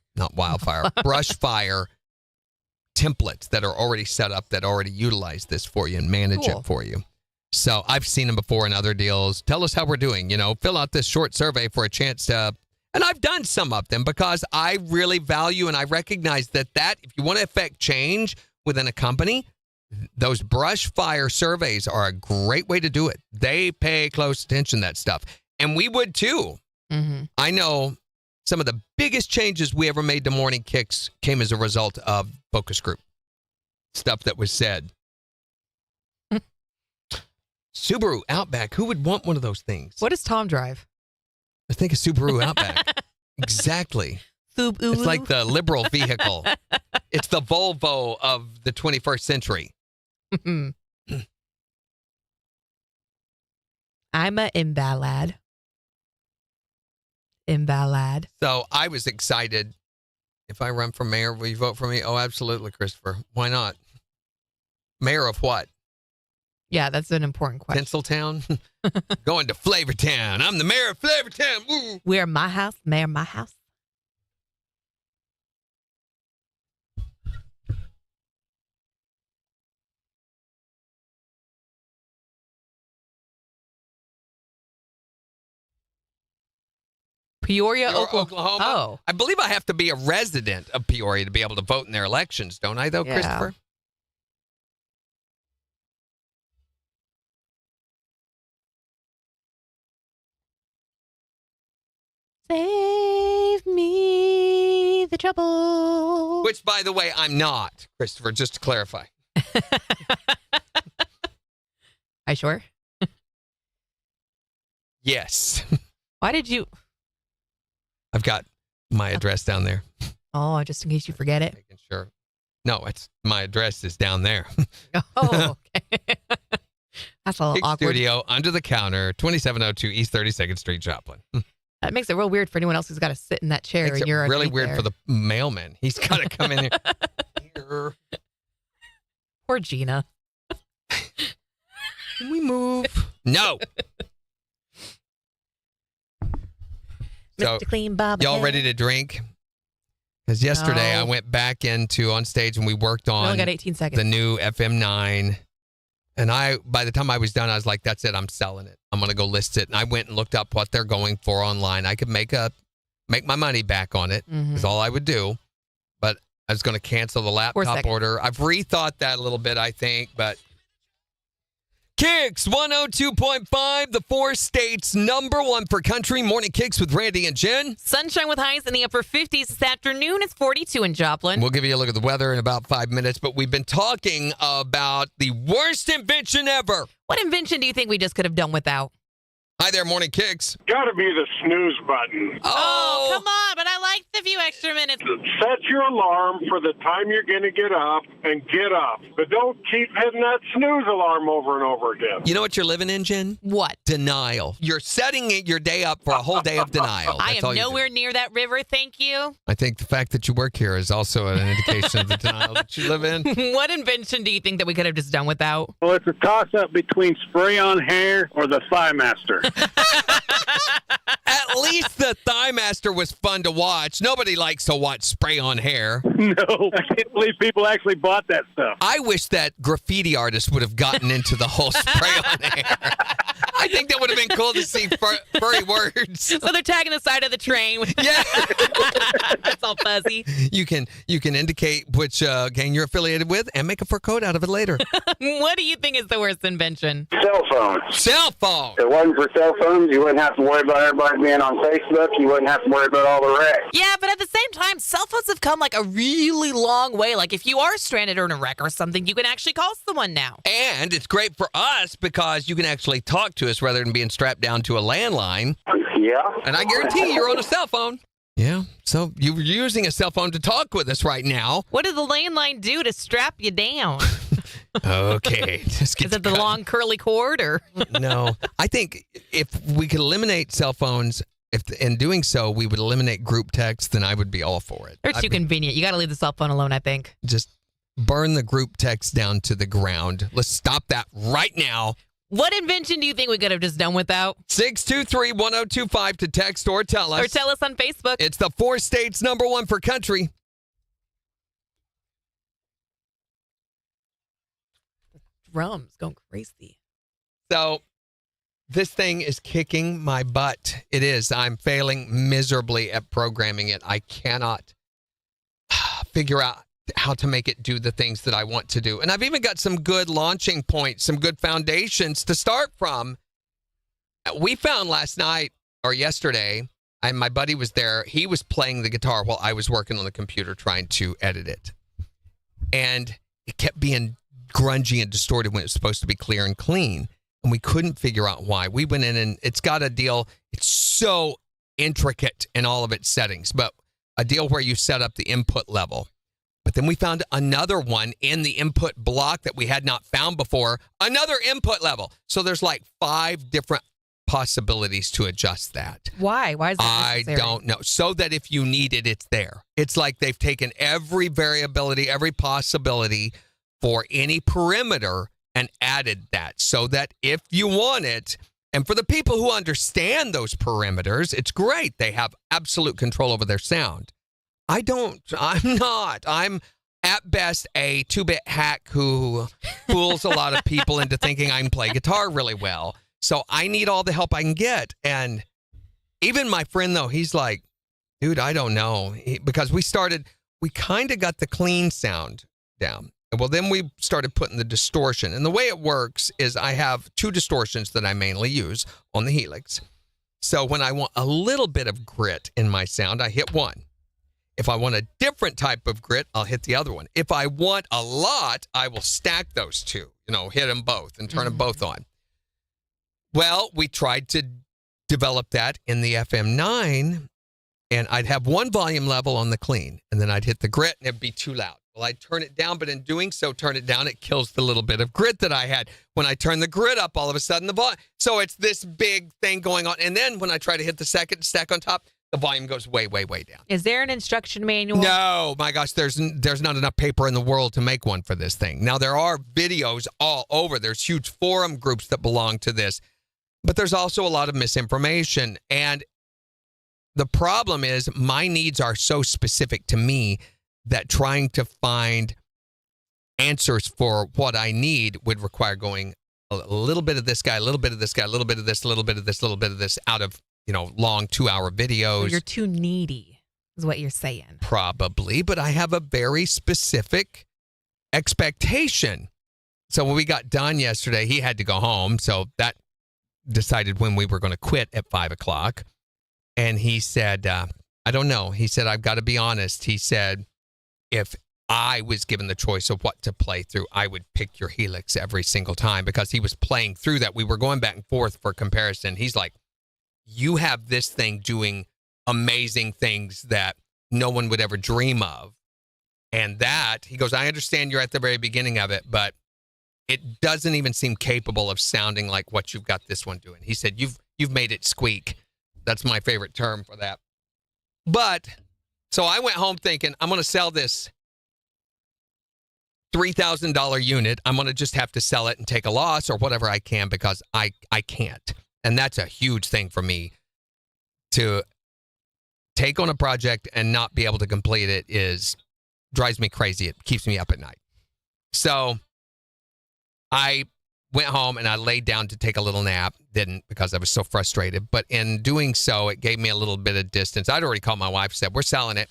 Speaker 3: templates that are already set up that already utilize this for you and manage it for you. So I've seen them before in other deals. Tell us how we're doing. Fill out this short survey for a chance to. And I've done some of them because I really value and I recognize that if you want to affect change within a company, those brush fire surveys are a great way to do it. They pay close attention to that stuff. And we would too.
Speaker 2: Mm-hmm.
Speaker 3: I know some of the biggest changes we ever made to Morning Kicks came as a result of focus group. Stuff that was said. Subaru Outback. Who would want one of those things?
Speaker 2: What does Tom drive?
Speaker 3: I think a Subaru Outback. Exactly.
Speaker 2: Subaru.
Speaker 3: It's like the liberal vehicle. It's the Volvo of the 21st century.
Speaker 2: I'm a invalid.
Speaker 3: So I was excited. If I run for mayor, will you vote for me? Oh, absolutely, Christopher. Why not? Mayor of what?
Speaker 2: Yeah, that's an important question.
Speaker 3: Tinseltown? Going to Flavortown. I'm the mayor of Flavortown. Woo.
Speaker 2: Where my house, mayor, my house. Peoria, Oklahoma. Oh.
Speaker 3: I believe I have to be a resident of Peoria to be able to vote in their elections, don't I, though,
Speaker 2: Yeah.
Speaker 3: Christopher?
Speaker 2: Save me the trouble.
Speaker 3: Which, by the way, I'm not, Christopher, just to clarify.
Speaker 2: I sure?
Speaker 3: Yes.
Speaker 2: Why did you?
Speaker 3: I've got my address down there.
Speaker 2: Oh, just in case you forget it.
Speaker 3: Making sure. No, my address is down there.
Speaker 2: Oh, okay. That's a little
Speaker 3: KIX
Speaker 2: awkward.
Speaker 3: Studio, under the counter, 2702 East 32nd Street, Joplin.
Speaker 2: That makes it real weird for anyone else who's got to sit in that chair.
Speaker 3: Makes
Speaker 2: and
Speaker 3: it
Speaker 2: you're
Speaker 3: really
Speaker 2: underneath
Speaker 3: weird
Speaker 2: there.
Speaker 3: for the mailman. He's got to come in here. Here.
Speaker 2: Poor Gina.
Speaker 3: Can we move? No. So,
Speaker 2: Mr. Clean Bob.
Speaker 3: y'all ready to drink? Because yesterday
Speaker 2: No.
Speaker 3: I went back into on stage and we worked
Speaker 2: We only
Speaker 3: on
Speaker 2: got 18 seconds.
Speaker 3: the new FM9. And by the time I was done, I was like, that's it. I'm selling it. I'm going to go list it. And I went and looked up what they're going for online. I could make my money back on it is all I would do. But I was going to cancel the laptop order. I've rethought that a little bit, I think. But KIX 102.5, the 4 states #1 for country. Morning KIX with Randy and Jen.
Speaker 2: Sunshine with highs in the upper 50s this afternoon. It's 42 in Joplin.
Speaker 3: We'll give you a look at the weather in about 5 minutes, but we've been talking about the worst invention ever.
Speaker 2: What invention do you think we just could have done without?
Speaker 3: Hi there, Morning KIX.
Speaker 6: Gotta be the snooze button.
Speaker 2: Oh, come on, but I liked the few extra minutes.
Speaker 6: Set your alarm for the time you're going to get up and get up. But don't keep hitting that snooze alarm over and over again.
Speaker 3: You know what you're living in, Jen?
Speaker 2: What?
Speaker 3: Denial. You're setting your day up for a whole day of denial.
Speaker 2: I
Speaker 3: That's all
Speaker 2: am
Speaker 3: you do.
Speaker 2: nowhere near that river, thank you.
Speaker 3: I think the fact that you work here is also an indication of the denial that you live in.
Speaker 2: What invention do you think that we could have just done without?
Speaker 10: Well, it's a toss-up between spray-on hair or the Thigh Master.
Speaker 3: At least the Thigh Master was fun to watch. Nobody likes to watch spray on hair.
Speaker 10: No, I can't believe people actually bought that stuff.
Speaker 3: I wish that graffiti artists would have gotten into the whole spray on hair. I think that would have been cool to see furry words.
Speaker 2: So they're tagging the side of the train.
Speaker 3: Yeah.
Speaker 2: That's all fuzzy.
Speaker 3: You can indicate which gang you're affiliated with and make a fur coat out of it later.
Speaker 2: What do you think is the worst invention?
Speaker 10: Cell phone.
Speaker 3: Cell phone.
Speaker 10: If it wasn't for cell phones, you wouldn't have to worry about everybody being on Facebook. You wouldn't have to worry about all the wrecks.
Speaker 2: Yeah, but at the same time, cell phones have come like a really long way. Like if you are stranded or in a wreck or something, you can actually call someone now.
Speaker 3: And it's great for us because you can actually talk to us rather than being strapped down to a landline.
Speaker 10: Yeah.
Speaker 3: And I guarantee you're on a cell phone. Yeah. So you're using a cell phone to talk with us right now.
Speaker 2: What did the landline do to strap you down?
Speaker 3: Okay. Just get
Speaker 2: Is it the
Speaker 3: cut.
Speaker 2: long curly cord or?
Speaker 3: No. I think if we could eliminate cell phones, in doing so, we would eliminate group text, then I would be all for it.
Speaker 2: They're too convenient. You got to leave the cell phone alone, I think.
Speaker 3: Just burn the group text down to the ground. Let's stop that right now.
Speaker 2: What invention do you think we could have just done without?
Speaker 3: 623-1025 to text or tell us.
Speaker 2: Or tell us on Facebook.
Speaker 3: It's the 4 states #1 for country.
Speaker 2: Drums going crazy.
Speaker 3: So this thing is kicking my butt. It is. I'm failing miserably at programming it. I cannot figure out how to make it do the things that I want to do. And I've even got some good launching points, some good foundations to start from. We found last night or yesterday, and my buddy was there. He was playing the guitar while I was working on the computer trying to edit it. And it kept being grungy and distorted when it was supposed to be clear and clean. And we couldn't figure out why. We went in and it's got a deal. It's so intricate in all of its settings, but a deal where you set up the input level. But then we found another one in the input block that we had not found before, another input level. So there's like 5 different possibilities to adjust that.
Speaker 2: Why? Why is that necessary?
Speaker 3: I don't know. So that if you need it, it's there. It's like they've taken every variability, every possibility for any perimeter and added that so that if you want it, and for the people who understand those perimeters, it's great. They have absolute control over their sound. I don't. I'm not. I'm at best a 2-bit hack who fools a lot of people into thinking I can play guitar really well. So I need all the help I can get. And even my friend, though, he's like, dude, I don't know. Because we kind of got the clean sound down. Well, then we started putting the distortion. And the way it works is I have 2 distortions that I mainly use on the Helix. So when I want a little bit of grit in my sound, I hit one. If I want a different type of grit, I'll hit the other one. If I want a lot, I will stack those 2, hit them both and turn them both on. Well, we tried to develop that in the FM9, and I'd have one volume level on the clean, and then I'd hit the grit, and it'd be too loud. Well, I'd turn it down, but in doing so, turn it down, it kills the little bit of grit that I had. When I turn the grit up, all of a sudden the volume. So it's this big thing going on. And then when I try to hit the second stack on top, the volume goes way, way, way down.
Speaker 2: Is there an instruction manual?
Speaker 3: No, my gosh, there's not enough paper in the world to make one for this thing. Now, there are videos all over. There's huge forum groups that belong to this. But there's also a lot of misinformation. And the problem is my needs are so specific to me that trying to find answers for what I need would require going a little bit of this guy, a little bit of this guy, a little bit of this, a little bit of this, a little bit of this out of, long 2-hour videos.
Speaker 2: So you're too needy is what you're saying.
Speaker 3: Probably, but I have a very specific expectation. So when we got done yesterday, he had to go home. So that decided when we were going to quit at 5:00. And he said, I don't know. He said, I've got to be honest. He said, if I was given the choice of what to play through, I would pick your Helix every single time because he was playing through that. We were going back and forth for comparison. He's like, you have this thing doing amazing things that no one would ever dream of. And that, he goes, I understand you're at the very beginning of it, but it doesn't even seem capable of sounding like what you've got this one doing. He said, you've made it squeak. That's my favorite term for that. But so I went home thinking, I'm going to sell this $3,000 unit. I'm going to just have to sell it and take a loss or whatever I can because I can't. And that's a huge thing for me. To take on a project and not be able to complete it drives me crazy. It keeps me up at night. So I went home and I laid down to take a little nap. Didn't because I was so frustrated. But in doing so, it gave me a little bit of distance. I'd already called my wife and said, we're selling it.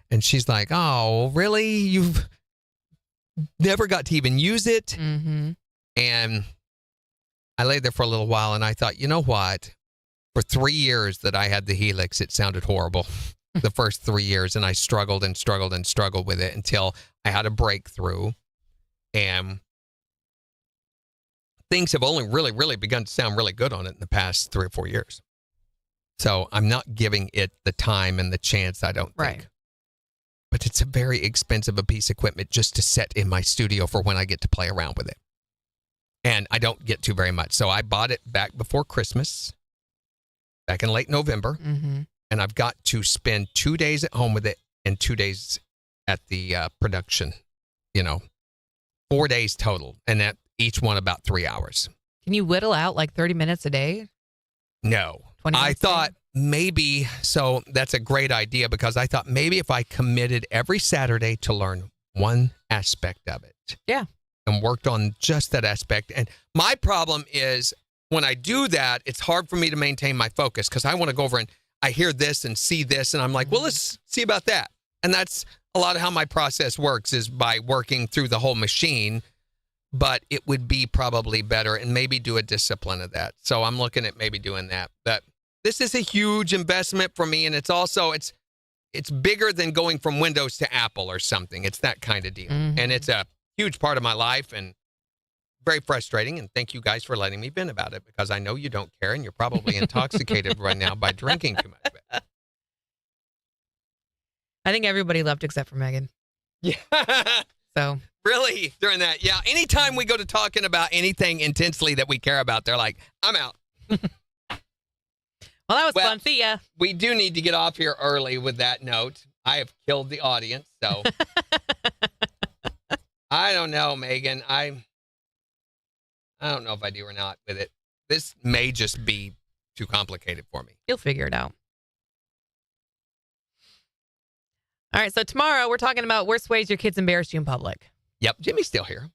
Speaker 3: And she's like, oh, really? You've never got to even use it?
Speaker 2: Mm-hmm.
Speaker 3: And I lay there for a little while and I thought, you know what? For 3 years that I had the Helix, it sounded horrible. The first 3 years. And I struggled and struggled and struggled with it until I had a breakthrough. And things have only really, really begun to sound really good on it in the past 3 or 4 years. So I'm not giving it the time and the chance, I don't think.
Speaker 2: Right.
Speaker 3: But it's a very expensive piece of equipment just to set in my studio for when I get to play around with it. And I don't get to very much. So I bought it back before Christmas, back in late November.
Speaker 2: Mm-hmm.
Speaker 3: And I've got to spend 2 days at home with it and 2 days at the production, 4 days total. And that each one about 3 hours.
Speaker 2: Can you whittle out like 30 minutes a day?
Speaker 3: No.
Speaker 2: 20
Speaker 3: I
Speaker 2: minutes
Speaker 3: thought maybe, so that's a great idea because I thought maybe if I committed every Saturday to learn one aspect of it.
Speaker 2: Yeah.
Speaker 3: and worked on just that aspect. And my problem is when I do that, it's hard for me to maintain my focus because I want to go over and I hear this and see this, and I'm like, well, let's see about that. And that's a lot of how my process works is by working through the whole machine, but it would be probably better and maybe do a discipline of that. So I'm looking at maybe doing that. But this is a huge investment for me, and it's also, it's bigger than going from Windows to Apple or something. It's that kind of deal. And it's a huge part of my life and very frustrating. And thank you guys for letting me vent about it because I know you don't care and you're probably intoxicated right now by drinking too much.
Speaker 2: I think everybody left except for Megan.
Speaker 3: Yeah.
Speaker 2: So
Speaker 3: really during that. Yeah. Anytime we go to talking about anything intensely that we care about, they're like, I'm out.
Speaker 2: Well, that was fun. See ya.
Speaker 3: We do need to get off here early with that note. I have killed the audience, so I don't know, Megan. I don't know if I do or not with it. This may just be too complicated for me.
Speaker 2: You'll figure it out. All right, so tomorrow we're talking about worst ways your kids embarrass you in public.
Speaker 3: Yep, Jimmy's still here.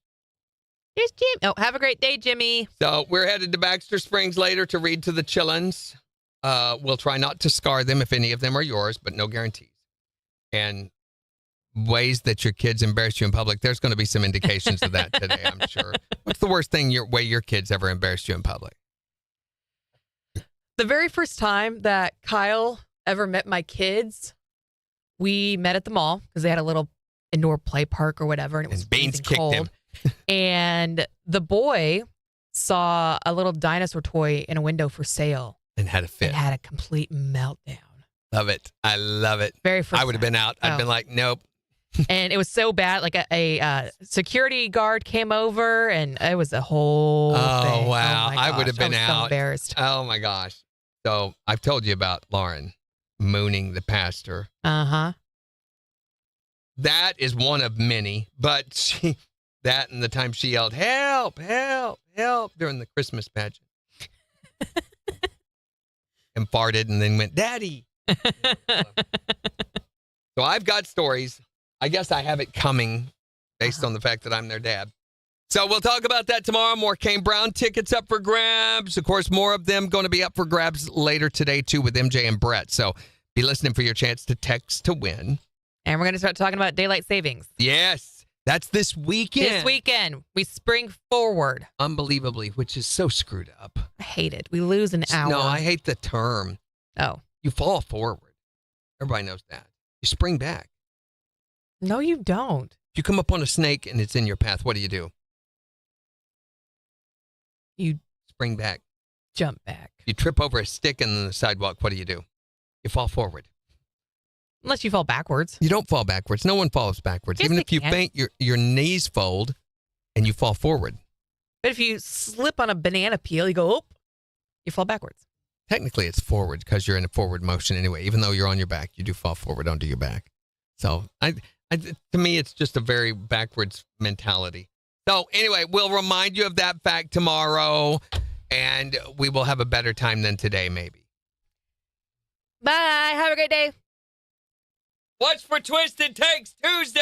Speaker 2: Here's Jim. Oh, have a great day, Jimmy.
Speaker 3: So we're headed to Baxter Springs later to read to the chillins. We'll try not to scar them if any of them are yours, but no guarantees. And ways that your kids embarrass you in public, there's going to be some indications of that today, I'm sure. What's the worst way your kids ever embarrassed you in public?
Speaker 2: The very first time that Kyle ever met my kids, we met at the mall because they had a little indoor play park or whatever, and it was
Speaker 3: Beans kicked
Speaker 2: cold.
Speaker 3: him.
Speaker 2: And the boy saw a little dinosaur toy in a window for sale.
Speaker 3: And had a fit.
Speaker 2: And had a complete meltdown.
Speaker 3: Love it. I love it.
Speaker 2: Very first
Speaker 3: I would have been out. I'd been like, nope.
Speaker 2: And it was so bad. Like a security guard came over, and it was a whole thing.
Speaker 3: Wow.
Speaker 2: Oh, my
Speaker 3: I
Speaker 2: gosh.
Speaker 3: would have been
Speaker 2: I was so
Speaker 3: out.
Speaker 2: embarrassed.
Speaker 3: Oh, my gosh. So I've told you about Lauren mooning the pastor.
Speaker 2: Uh-huh.
Speaker 3: That is one of many, but that and the time she yelled, help, help, help during the Christmas pageant. And farted and then went, Daddy. So I've got stories. I guess I have it coming based on the fact that I'm their dad. So we'll talk about that tomorrow. More Kane Brown tickets up for grabs. Of course, more of them going to be up for grabs later today, too, with MJ and Brett. So be listening for your chance to text to win.
Speaker 2: And we're going to start talking about daylight savings.
Speaker 3: Yes. That's this weekend.
Speaker 2: This weekend, we spring forward.
Speaker 3: Unbelievably, which is so screwed up.
Speaker 2: I hate it. We lose an hour.
Speaker 3: No, I hate the term.
Speaker 2: Oh.
Speaker 3: You fall forward. Everybody knows that. You spring back.
Speaker 2: No, you don't.
Speaker 3: If you come up on a snake and it's in your path, what do?
Speaker 2: You
Speaker 3: spring back.
Speaker 2: Jump back.
Speaker 3: You trip over a stick in the sidewalk, what do? You fall forward.
Speaker 2: Unless you fall backwards.
Speaker 3: You don't fall backwards. No one falls backwards.
Speaker 2: Yes,
Speaker 3: Even
Speaker 2: they
Speaker 3: if you
Speaker 2: can.
Speaker 3: faint, your knees fold and you fall forward.
Speaker 2: But if you slip on a banana peel, you go, oh, you fall backwards.
Speaker 3: Technically, it's forward because you're in a forward motion anyway. Even though you're on your back, you do fall forward onto your back. So to me, it's just a very backwards mentality. So anyway, we'll remind you of that fact tomorrow, and we will have a better time than today, maybe.
Speaker 2: Bye. Have a great day.
Speaker 3: Watch for Twisted Takes Tuesday.